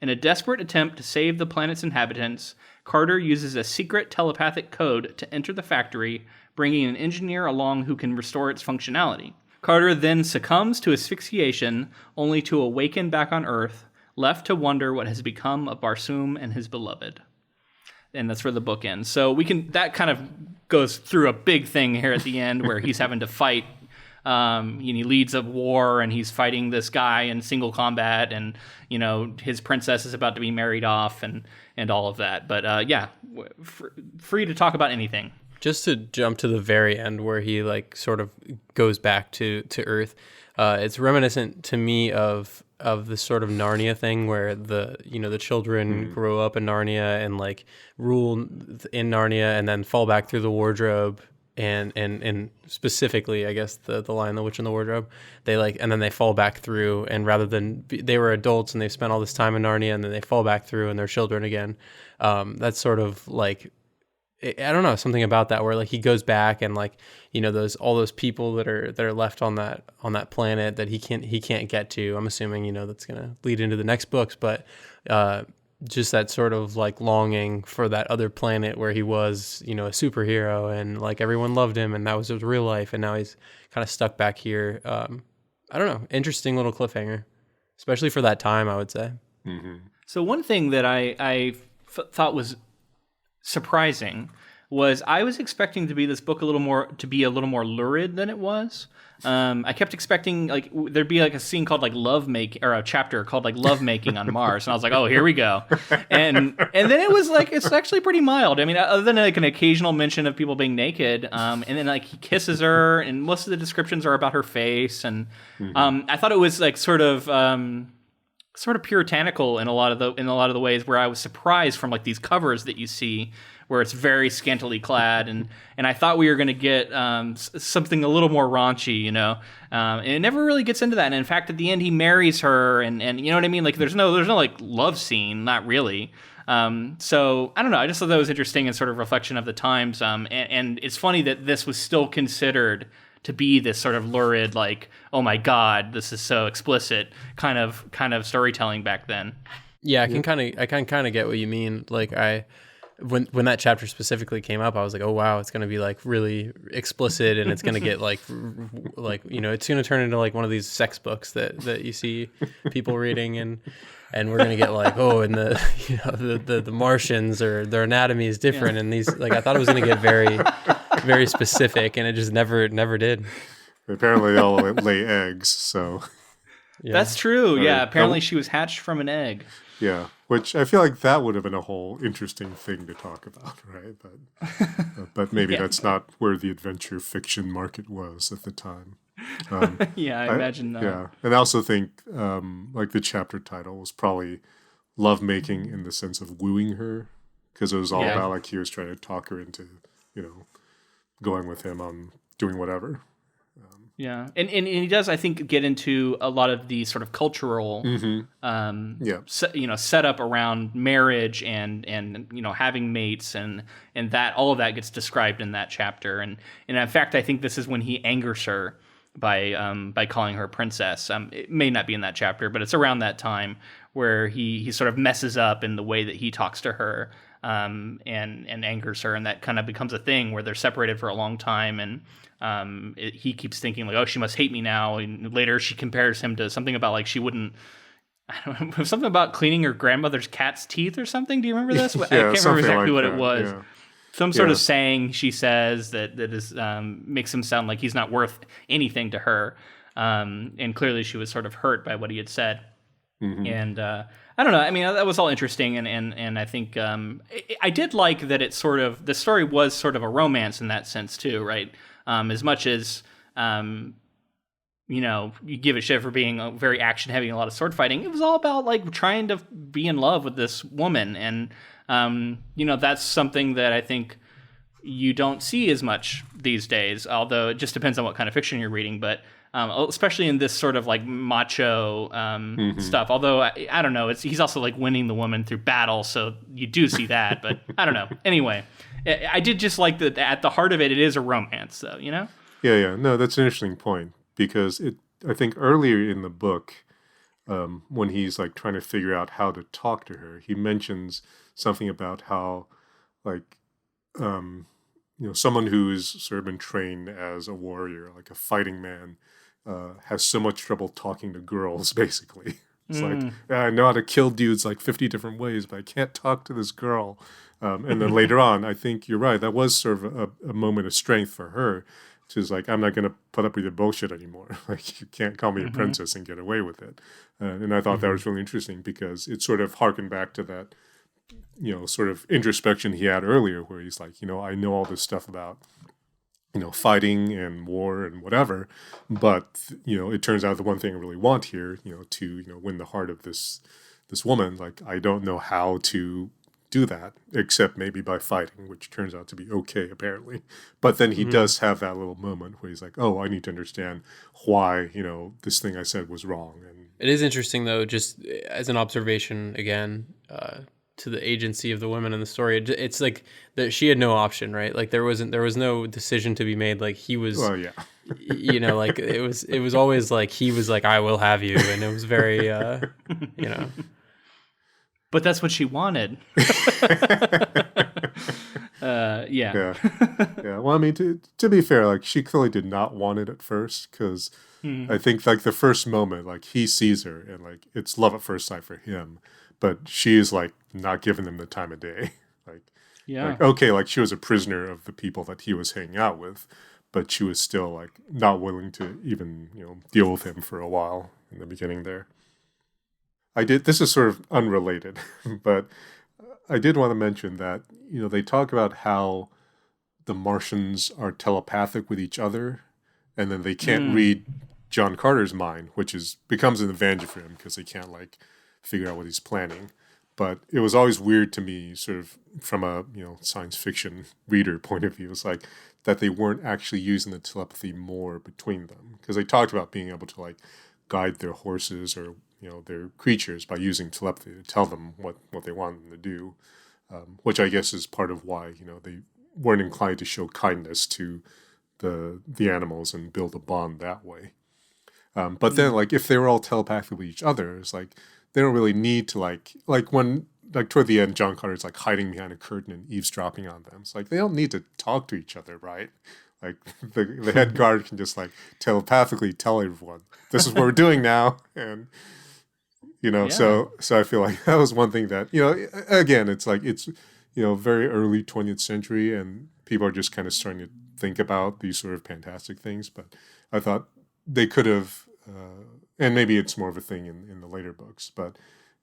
In a desperate attempt to save the planet's inhabitants, Carter uses a secret telepathic code to enter the factory, bringing an engineer along who can restore its functionality. Carter then succumbs to asphyxiation, only to awaken back on Earth, left to wonder what has become of Barsoom and his beloved. And that's where the book ends. So that kind of goes through a big thing here at the end where he's having to fight. He leads a war and he's fighting this guy in single combat, and his princess is about to be married off and all of that. But free to talk about anything. Just to jump to the very end where he sort of goes back to Earth, it's reminiscent to me of this sort of Narnia thing where the children grow up in Narnia and rule in Narnia and then fall back through the wardrobe and specifically I guess the Lion, the Witch, and the Wardrobe, and then they fall back through, and rather than they were adults and they've spent all this time in Narnia and then they fall back through and they're children again. That's sort of I don't know, something about that where he goes back and all those people that are left on that planet that he can't get to. I'm assuming that's gonna lead into the next books, but just that sort of longing for that other planet where he was a superhero and everyone loved him and that was his real life, and now he's kind of stuck back here. I don't know, interesting little cliffhanger, especially for that time, I would say. Mm-hmm. So one thing that I thought was surprising was I was expecting to be this book a little more lurid than it was. I kept expecting there'd be a scene called or a chapter called Love Making on Mars, and I was like, oh, here we go. And then it was it's actually pretty mild. I mean, other than an occasional mention of people being naked, and then he kisses her, and most of the descriptions are about her face, and I thought it was sort of puritanical in a lot of the ways where I was surprised from these covers that you see where it's very scantily clad, and I thought we were going to get something a little more raunchy, and it never really gets into that. And in fact, at the end, he marries her, and you know what I mean? There's no love scene, not really. So I don't know. I just thought that was interesting and sort of reflection of the times. And it's funny that this was still considered to be this sort of lurid, oh my God, this is so explicit kind of storytelling back then. Yeah, I can kind of get what you mean. When that chapter specifically came up, I was like, oh wow, it's gonna be really explicit, and it's gonna get it's gonna turn into one of these sex books that you see people reading, and we're gonna get and the Martians, or their anatomy is different, and these I thought it was gonna get very very specific, and it just never did. Apparently they all lay eggs, so yeah. That's true. Yeah, apparently she was hatched from an egg. Yeah, which I feel that would have been a whole interesting thing to talk about, right? But maybe that's not where the adventure fiction market was at the time. Yeah, I imagine not. Yeah, and I also think the chapter title was probably Love Making in the sense of wooing her, because it was all about he was trying to talk her into, going with him on doing whatever. Yeah, and he does, I think, get into a lot of the sort of cultural, set up around marriage and having mates, and that all of that gets described in that chapter. And in fact, I think this is when he angers her by calling her princess. It may not be in that chapter, but it's around that time where he sort of messes up in the way that he talks to her, and angers her, and that kind of becomes a thing where they're separated for a long time, and he keeps thinking like, oh, she must hate me now, and later she compares him to something about like she wouldn't. I don't know, something about cleaning her grandmother's cat's teeth or something. Do you remember this? Yeah, I can't remember exactly like what that, it was. yeah. Some sort of saying she says that is makes him sound like he's not worth anything to her, and clearly she was sort of hurt by what he had said. Mm-hmm. And I don't know. I mean, that was all interesting, and I think I did like that. It sort of the story was sort of a romance in that sense too, right? As much as you give a shit for being very action heavy and a lot of sword fighting. It was all about like trying to be in love with this woman, and that's something that I think you don't see as much these days. Although it just depends on what kind of fiction you're reading, but especially in this sort of like macho stuff. Although I don't know, he's also like winning the woman through battle, so you do see that. But I don't know. Anyway, I did just like that at the heart of it is a romance, though. Yeah. No, that's an interesting point. Because I think earlier in the book, when he's like trying to figure out how to talk to her, he mentions something about how, like, someone who's sort of been trained as a warrior, like a fighting man, has so much trouble talking to girls. Basically, it's like I know how to kill dudes like 50 different ways, but I can't talk to this girl. And then later on, I think you're right. That was sort of a moment of strength for her. She's like, I'm not going to put up with your bullshit anymore. Like, you can't call me a princess and get away with it. And I thought that was really interesting because it sort of harkened back to that, sort of introspection he had earlier where he's like, I know all this stuff about, fighting and war and whatever. But, it turns out the one thing I really want here, to, win the heart of this woman, like, I don't know how to do that, except maybe by fighting, which turns out to be okay, apparently. But then he does have that little moment where he's like, oh, I need to understand why, this thing I said was wrong. And it is interesting, though, just as an observation, again, to the agency of the women in the story. It's like that she had no option, right? Like there was no decision to be made. Like he was, well, yeah. Like it was always like, he was like, I will have you. And it was very, But that's what she wanted. Yeah. Yeah. Well, I mean, to be fair, like she clearly did not want it at first because I think like the first moment, like he sees her and like it's love at first sight for him, but she is like not giving him the time of day. Like, okay, like she was a prisoner of the people that he was hanging out with, but she was still like not willing to even deal with him for a while in the beginning there. This is sort of unrelated, but I did want to mention that, they talk about how the Martians are telepathic with each other, and then they can't read John Carter's mind, which becomes an advantage for him because they can't, like, figure out what he's planning. But it was always weird to me, sort of from a, science fiction reader point of view. It's like that they weren't actually using the telepathy more between them. Because they talked about being able to, like, guide their horses or their creatures by using telepathy to tell them what they want them to do, which I guess is part of why, they weren't inclined to show kindness to the animals and build a bond that way. But then, like, if they were all telepathic with each other, it's like, they don't really need to, like when, like, toward the end, John Carter's, like, hiding behind a curtain and eavesdropping on them. It's like, they don't need to talk to each other, right? Like, the head guard can just, like, telepathically tell everyone, this is what we're doing now, and... So I feel like that was one thing that, again, it's like, it's, very early 20th century and people are just kind of starting to think about these sort of fantastic things. But I thought they could have, and maybe it's more of a thing in the later books, but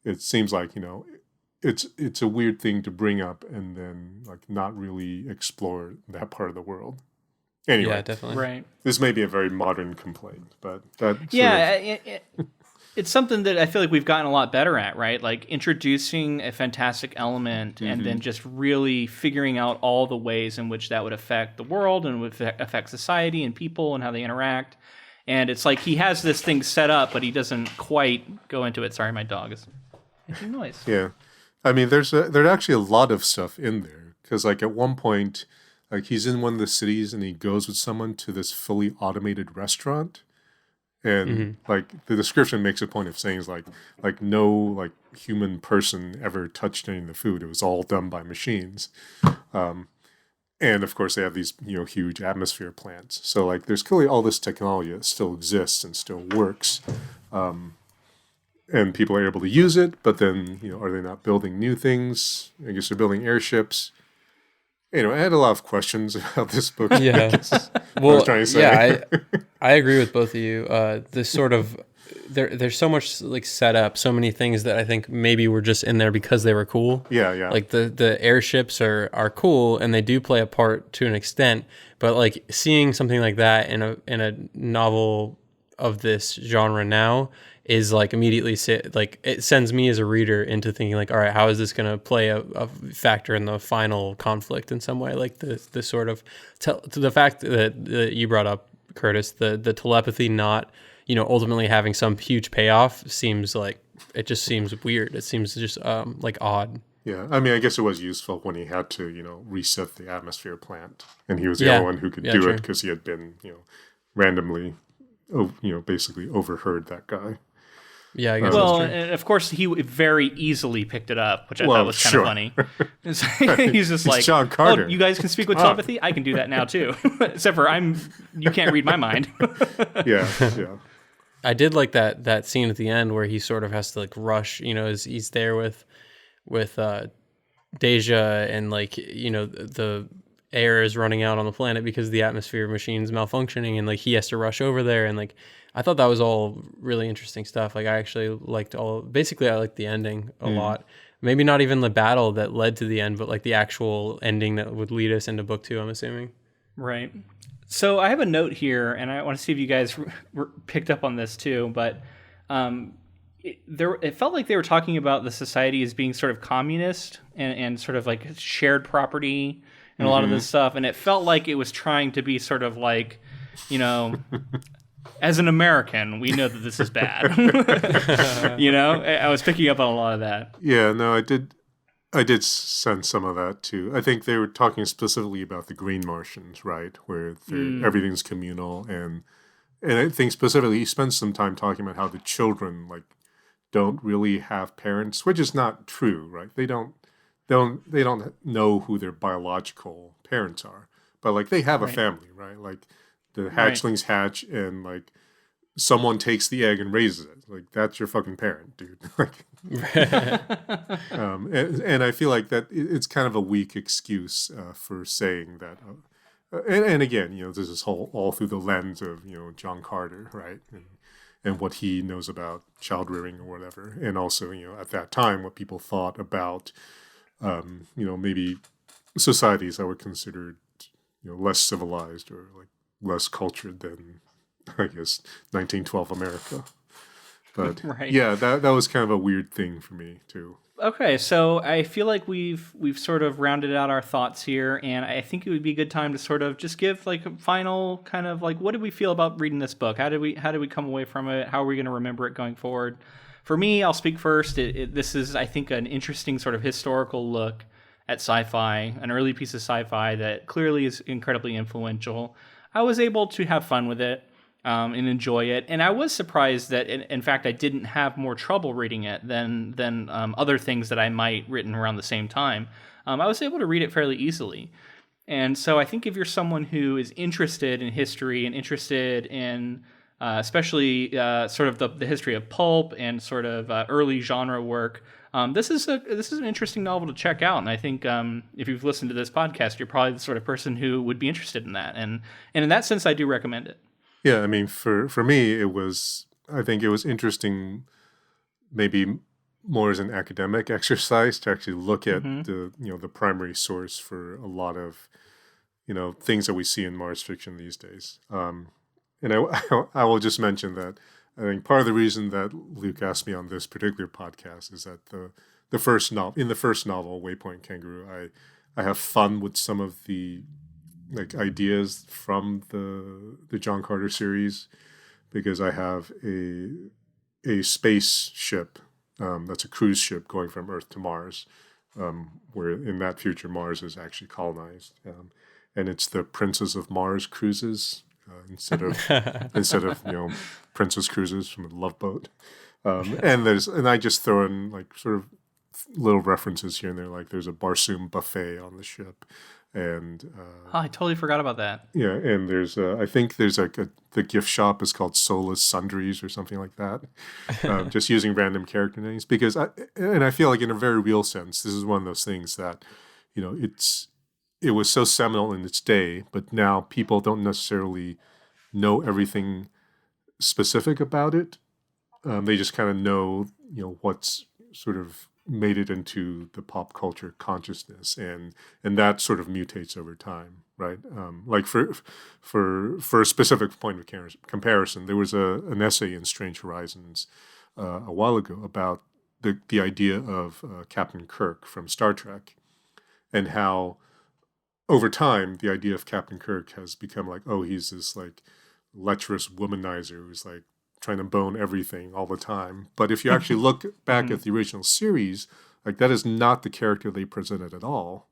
it seems like, it's a weird thing to bring up and then like not really explore that part of the world. Anyway, yeah, definitely. Right. This may be a very modern complaint, but that it's something that I feel like we've gotten a lot better at, right? Like introducing a fantastic element and then just really figuring out all the ways in which that would affect the world and would affect society and people and how they interact. And it's like he has this thing set up, but he doesn't quite go into it. Sorry, my dog is making noise. Yeah. I mean, there's actually a lot of stuff in there because like at one point, like he's in one of the cities and he goes with someone to this fully automated restaurant. And like the description makes a point of saying is like no like human person ever touched any of the food. It was all done by machines. And of course they have these, huge atmosphere plants. So like there's clearly all this technology that still exists and still works. And people are able to use it, but then, are they not building new things? I guess they're building airships. I had a lot of questions about this book. Yeah. Well, I was trying to say. Yeah, I agree with both of you. This sort of there's so much like set up, so many things that I think maybe were just in there because they were cool. Yeah. Like the airships are cool and they do play a part to an extent, but like seeing something like that in a novel of this genre now is like immediately like it sends me as a reader into thinking like, all right, how is this going to play a factor in the final conflict in some way? Like the sort of the fact that you brought up, Curtis, the telepathy not, ultimately having some huge payoff seems like, it just seems weird. It seems just like odd. Yeah, I mean, I guess it was useful when he had to, reset the atmosphere plant, and he was the only one who could do it because he had been, randomly, basically overheard that guy. Yeah, I guess well, that's true. and of course, he very easily picked it up, which I thought was kind of funny. He's just like, John Carter. Oh, you guys can speak with telepathy? I can do that now, too. Except for you can't read my mind. Yeah. I did like that scene at the end where he sort of has to like rush, as he's there with Dejah and like, the air is running out on the planet because the atmosphere machine's malfunctioning and like he has to rush over there, and like I thought that was all really interesting stuff. Like I actually liked I liked the ending a lot. Maybe not even the battle that led to the end, but like the actual ending that would lead us into book 2, I'm assuming. Right. So I have a note here, and I want to see if you guys picked up on this too, but it felt like they were talking about the society as being sort of communist and sort of like shared property and a lot of this stuff, and it felt like it was trying to be sort of like, as an American, we know that this is bad. I was picking up on a lot of that. Yeah, no, I did sense some of that too. I think they were talking specifically about the Green Martians, right, where everything's communal, and I think specifically he spends some time talking about how the children like don't really have parents, which is not true, right? They don't know who their biological parents are, but like they have a family, right? Like the hatchlings hatch, and like someone takes the egg and raises it. Like that's your fucking parent, dude. Like, and I feel like that it's kind of a weak excuse for saying that. And again, this is all through the lens of John Carter, right? And what he knows about child rearing or whatever, and also at that time what people thought about maybe societies that were considered less civilized or like less cultured than I guess 1912 America. But yeah, that was kind of a weird thing for me too. Okay, so I feel like we've sort of rounded out our thoughts here, and I think it would be a good time to sort of just give like a final kind of like, what did we feel about reading this book? How did we come away from it? How are we going to remember it going forward? For me, I'll speak first. This is, I think, an interesting sort of historical look at sci-fi, an early piece of sci-fi that clearly is incredibly influential. I was able to have fun with it and enjoy it, and I was surprised that, in fact, I didn't have more trouble reading it than other things that I might written around the same time. I was able to read it fairly easily. And so I think if you're someone who is interested in history and interested in especially sort of the history of pulp and sort of early genre work, this is an interesting novel to check out. And I think if you've listened to this podcast, you're probably the sort of person who would be interested in that. And in that sense, I do recommend it. Yeah, I mean, for me, I think it was interesting, maybe more as an academic exercise to actually look at the primary source for a lot of things that we see in Mars fiction these days. And I will just mention that I think part of the reason that Luke asked me on this particular podcast is that the first novel, Waypoint Kangaroo, I have fun with some of the like ideas from the John Carter series, because I have a spaceship that's a cruise ship going from Earth to Mars, where in that future Mars is actually colonized, and it's the Princess of Mars cruises. instead of princess cruises from a Love Boat. And I just throw in like sort of little references here and there, like there's a Barsoom buffet on the ship, and I totally forgot about that. Yeah, and there's I think there's the gift shop is called Soulless Sundries or something like that. Just using random character names because I feel like in a very real sense, this is one of those things that it was so seminal in its day, but now people don't necessarily know everything specific about it. They just kind of know what's sort of made it into the pop culture consciousness, and that sort of mutates over time, right? Like for a specific point of comparison, there was an essay in Strange Horizons a while ago about the idea of Captain Kirk from Star Trek, and how over time the idea of Captain Kirk has become like, oh, he's this like lecherous womanizer who's like trying to bone everything all the time. But if you actually look back at the original series, like that is not the character they presented at all.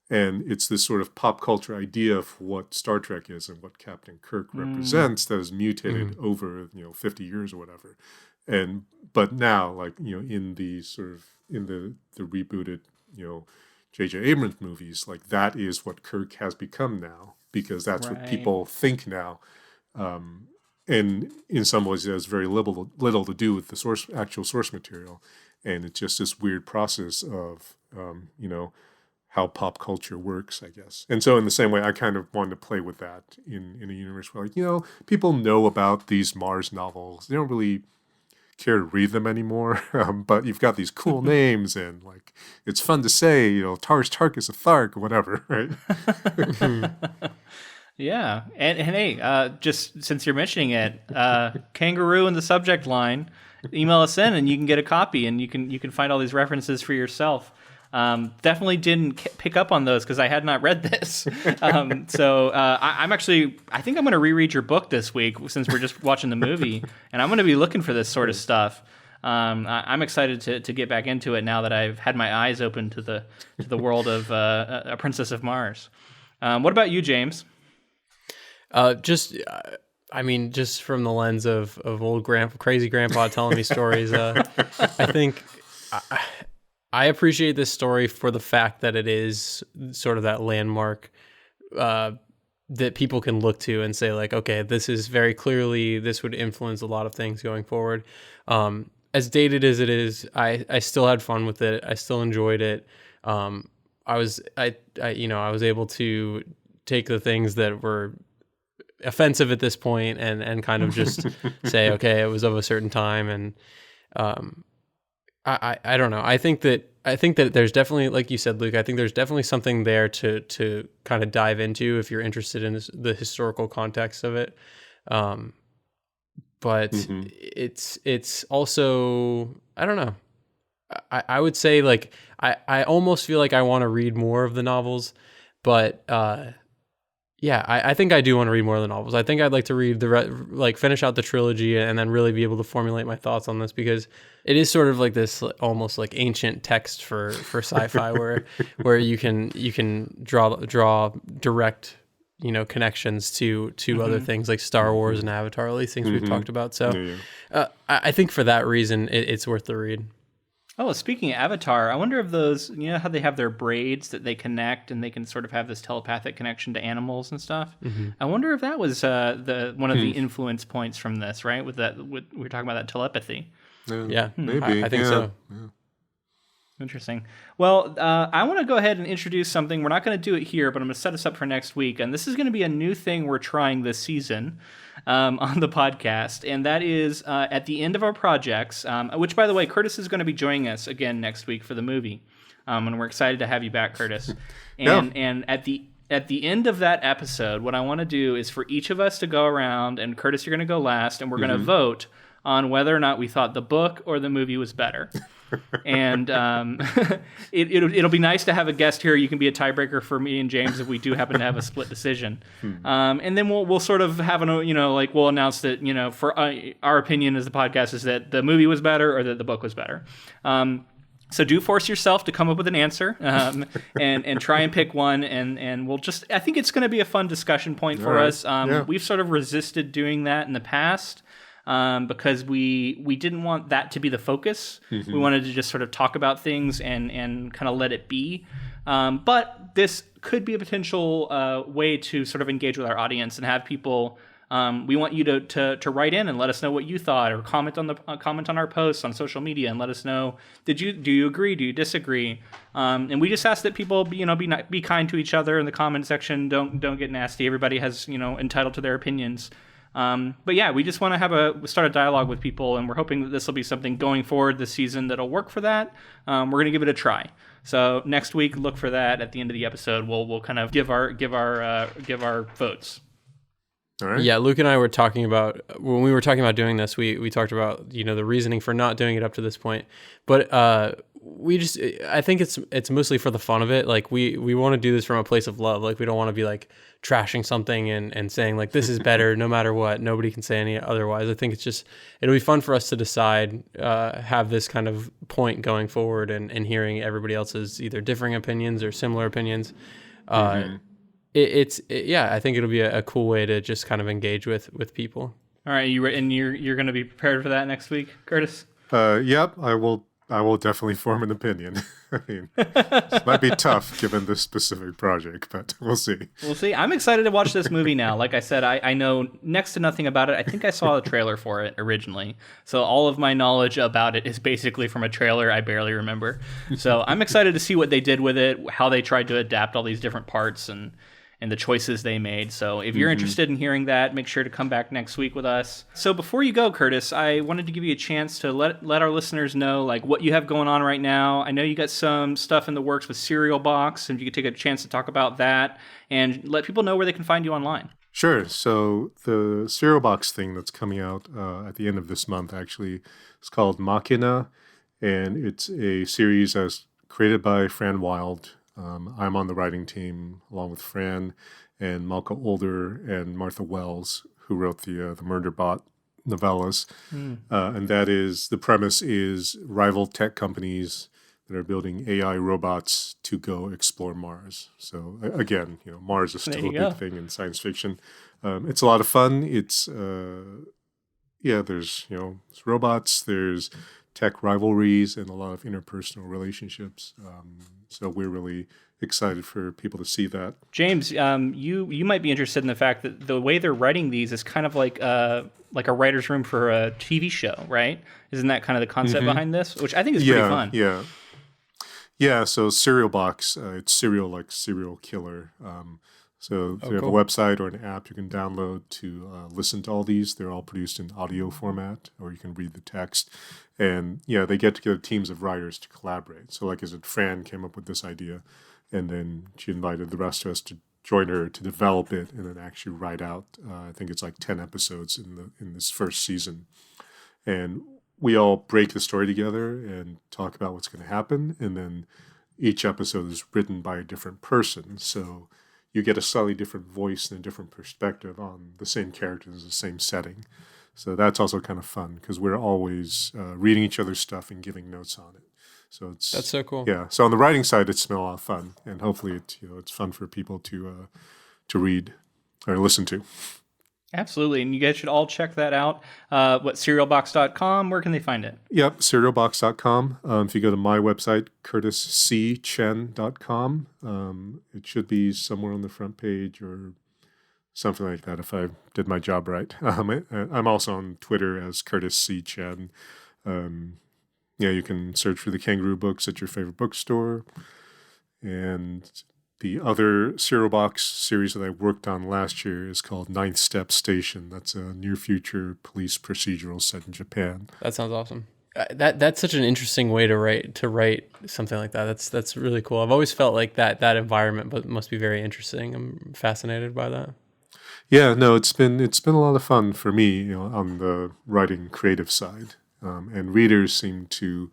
And it's this sort of pop culture idea of what Star Trek is and what Captain Kirk represents that has mutated over 50 years or whatever. But now, like in the sort of in the rebooted J.J. Abrams movies, like that is what Kirk has become now, because that's what people think now. And in some ways, it has very little to do with the actual source material, and it's just this weird process of how pop culture works, I guess. And so, in the same way, I kind of wanted to play with that in a universe where, like, people know about these Mars novels. They don't really care to read them anymore, but you've got these cool names, and like it's fun to say, Tars Tarkus a Thark or whatever, right? Yeah, and hey, just since you're mentioning it, Kangaroo in the subject line, email us in and you can get a copy, and you can find all these references for yourself. Definitely didn't pick up on those because I had not read this. So I think I'm going to reread your book this week since we're just watching the movie, and I'm going to be looking for this sort of stuff. I'm excited to get back into it now that I've had my eyes open to the world of A Princess of Mars. What about you, James? Just from the lens of old crazy grandpa telling me stories, I think I appreciate this story for the fact that it is sort of that landmark that people can look to and say, like, okay, this is very clearly, this would influence a lot of things going forward. As dated as it is, I still had fun with it. I still enjoyed it. I was able to take the things that were offensive at this point and kind of just say, okay, it was of a certain time. And I don't know. I think that there's definitely, like you said, Luke, I think there's definitely something there to kind of dive into if you're interested in the historical context of it. But it's also, I don't know. I would say, like, I almost feel like I want to read more of the novels, but I think I do want to read more of the novels. I think I'd like to read finish out the trilogy and then really be able to formulate my thoughts on this, because it is sort of like this almost like ancient text for sci-fi where you can draw direct connections to other things like Star Wars and Avatar, all these things we've talked about. So I think for that reason it's worth the read. Oh, speaking of Avatar, I wonder if those, how they have their braids that they connect and they can sort of have this telepathic connection to animals and stuff. I wonder if that was one of the influence points from this, right? We were talking about that telepathy. Yeah, maybe. I think so. Yeah. Interesting. Well, I want to go ahead and introduce something. We're not going to do it here, but I'm going to set us up for next week. And this is going to be a new thing we're trying this season on the podcast. And that is at the end of our projects, which, by the way, Curtis is going to be joining us again next week for the movie. And we're excited to have you back, Curtis. And at the end of that episode, what I want to do is for each of us to go around, and Curtis, you're going to go last, and we're going to vote on whether or not we thought the book or the movie was better. And it'll be nice to have a guest here. You can be a tiebreaker for me and James if we do happen to have a split decision. And then we'll sort of have we'll announce that for our opinion as the podcast is that the movie was better or that the book was better. So do force yourself to come up with an answer, and try and pick one, and we'll just. I think it's going to be a fun discussion point for us. We've sort of resisted doing that in the past because we didn't want that to be the focus. Mm-hmm. We wanted to just sort of talk about things and kind of let it be. But this could be a potential way to sort of engage with our audience and have people. We want you to write in and let us know what you thought, or comment on our posts on social media and let us know, do you agree, do you disagree, and we just ask that people be kind to each other in the comment section. Don't get nasty. Everybody has entitled to their opinions. But yeah, we just want to start a dialogue with people, and we're hoping that this will be something going forward this season that'll work for that. We're going to give it a try. So next week, look for that at the end of the episode. We'll kind of give our votes. All right. Yeah, Luke and I were talking about, when we were talking about doing this, we talked about, the reasoning for not doing it up to this point. But I think it's mostly for the fun of it. Like we want to do this from a place of love. Like we don't want to be like trashing something and saying like, this is better no matter what. Nobody can say any otherwise. I think it'll be fun for us to decide, have this kind of point going forward and hearing everybody else's either differing opinions or similar opinions. I think it'll be a cool way to just kind of engage with people. All right, you're going to be prepared for that next week, Curtis? Yep, I will definitely form an opinion. I mean, this might be tough given this specific project, but we'll see. We'll see. I'm excited to watch this movie now. Like I said, I know next to nothing about it. I think I saw a trailer for it originally. So all of my knowledge about it is basically from a trailer I barely remember. So I'm excited to see what they did with it, how they tried to adapt all these different parts and the choices they made. So if you're interested in hearing that, make sure to come back next week with us. So before you go, Curtis, I wanted to give you a chance to let our listeners know like what you have going on right now. I know you got some stuff in the works with Cereal Box, and if you could take a chance to talk about that and let people know where they can find you online. Sure. So the Cereal Box thing that's coming out at the end of this month, actually, is called Machina, and it's a series that's created by Fran Wild. I'm on the writing team along with Fran and Malka Older and Martha Wells, who wrote the Murderbot novellas. And that is, the premise is rival tech companies that are building AI robots to go explore Mars. So again, Mars is still a big thing in science fiction. It's a lot of fun. It's, there's robots, there's tech rivalries, and a lot of interpersonal relationships. So we're really excited for people to see that. James, you might be interested in the fact that the way they're writing these is kind of like a writer's room for a TV show, right? Isn't that kind of the concept behind this? Which I think is pretty fun. Yeah, so Cereal Box, it's cereal like serial killer. So they have a website or an app you can download to listen to all these. They're all produced in audio format, or you can read the text. And they get together teams of writers to collaborate. So like Fran came up with this idea, and then she invited the rest of us to join her to develop it and then actually write out, I think it's like 10 episodes in this first season. And we all break the story together and talk about what's going to happen. And then each episode is written by a different person. So you get a slightly different voice and a different perspective on the same characters, the same setting. So that's also kind of fun because we're always reading each other's stuff and giving notes on it. So that's so cool. Yeah. So on the writing side, it's been a lot of fun, and hopefully it's fun for people to read or listen to. Absolutely, and you guys should all check that out. Cerealbox.com. Where can they find it? Yep, cerealbox.com. If you go to my website, curtiscchen.com, it should be somewhere on the front page or something like that if I did my job right. I'm also on Twitter as Curtis C. Chen. You can search for the Kangaroo books at your favorite bookstore. And the other Cereal Box series that I worked on last year is called Ninth Step Station. That's a near future police procedural set in Japan. That sounds awesome. That's such an interesting way to write something like that. That's really cool. I've always felt like that environment must be very interesting. I'm fascinated by that. Yeah, no, it's been a lot of fun for me, on the writing creative side, and readers seem to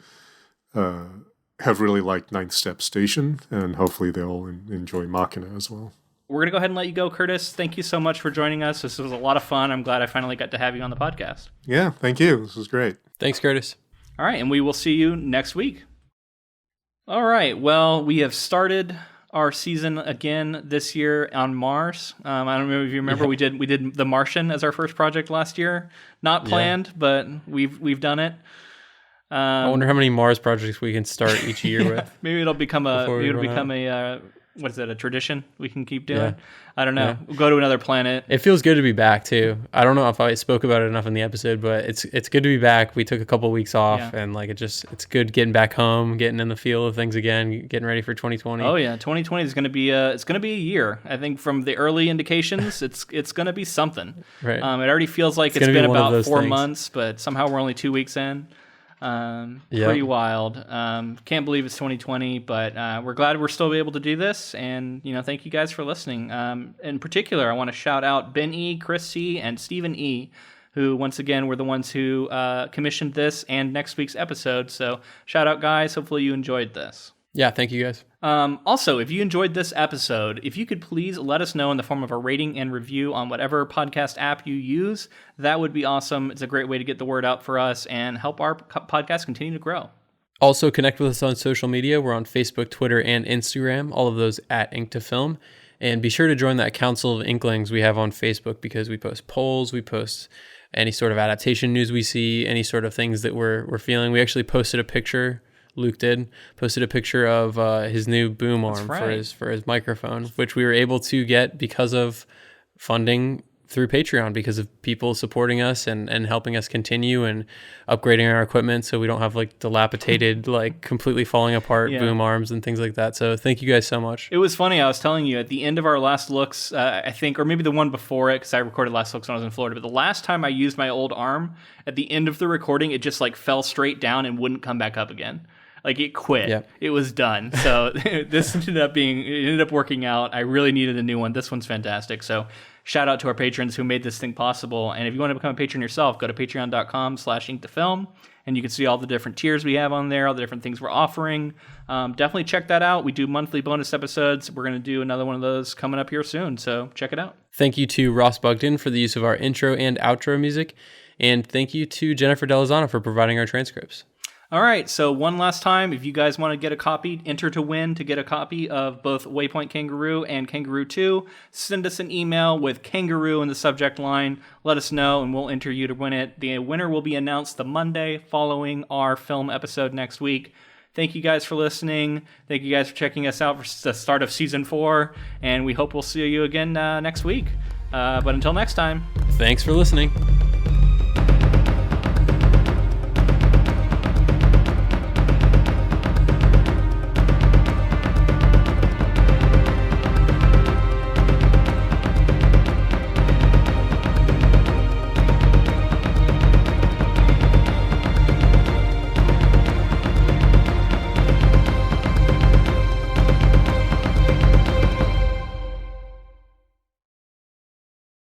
have really liked Ninth Step Station, and hopefully they'll enjoy Machina as well. We're gonna go ahead and let you go, Curtis. Thank you so much for joining us. This was a lot of fun. I'm glad I finally got to have you on the podcast. Yeah, thank you. This was great. Thanks, Curtis. All right, and we will see you next week. All right. Well, we have started our season again this year on Mars. I don't know if you remember, we did The Martian as our first project last year. Not planned, but we've done it. I wonder how many Mars projects we can start each year with. Maybe it'll become a what is it, a tradition we can keep doing? Yeah. I don't know. Yeah. We'll go to another planet. It feels good to be back too. I don't know if I spoke about it enough in the episode, but it's good to be back. We took a couple weeks off, and like it's good getting back home, getting in the feel of things again, getting ready for 2020. Oh yeah, 2020 is going to be a year. I think from the early indications, it's going to be something. Right. It already feels like it's been about 4 things. months, but somehow we're only 2 weeks in. Pretty wild. Can't believe it's 2020, but we're glad we're still able to do this. And, thank you guys for listening. In particular, I want to shout out Ben E., Chris C., and Stephen E., who, once again, were the ones who commissioned this and next week's episode. So shout out, guys. Hopefully you enjoyed this. Yeah, thank you guys. Also, if you enjoyed this episode, if you could please let us know in the form of a rating and review on whatever podcast app you use, that would be awesome. It's a great way to get the word out for us and help our podcast continue to grow. Also, connect with us on social media. We're on Facebook, Twitter, and Instagram, all of those at Ink to Film. And be sure to join that Council of Inklings we have on Facebook, because we post polls, we post any sort of adaptation news we see, any sort of things that we're feeling. We actually posted a picture. Luke posted a picture of his new boom arm for his microphone, which we were able to get because of funding through Patreon, because of people supporting us and helping us continue and upgrading our equipment so we don't have like dilapidated, like completely falling apart boom arms and things like that. So thank you guys so much. It was funny. I was telling you at the end of our last looks, I think, or maybe the one before it, because I recorded last looks when I was in Florida, but the last time I used my old arm, at the end of the recording, it just like fell straight down and wouldn't come back up again. Like it quit. Yep. It was done. So this ended up working out. I really needed a new one. This one's fantastic. So shout out to our patrons who made this thing possible. And if you want to become a patron yourself, go to patreon.com/inktofilm, and you can see all the different tiers we have on there, all the different things we're offering. Definitely check that out. We do monthly bonus episodes. We're going to do another one of those coming up here soon. So check it out. Thank you to Ross Bugden for the use of our intro and outro music. And thank you to Jennifer Delazana for providing our transcripts. All right, so one last time, if you guys want to get a copy, enter to win to get a copy of both Waypoint Kangaroo and Kangaroo 2, send us an email with Kangaroo in the subject line. Let us know, and we'll enter you to win it. The winner will be announced the Monday following our film episode next week. Thank you guys for listening. Thank you guys for checking us out for the start of Season 4, and we hope we'll see you again next week. But until next time. Thanks for listening.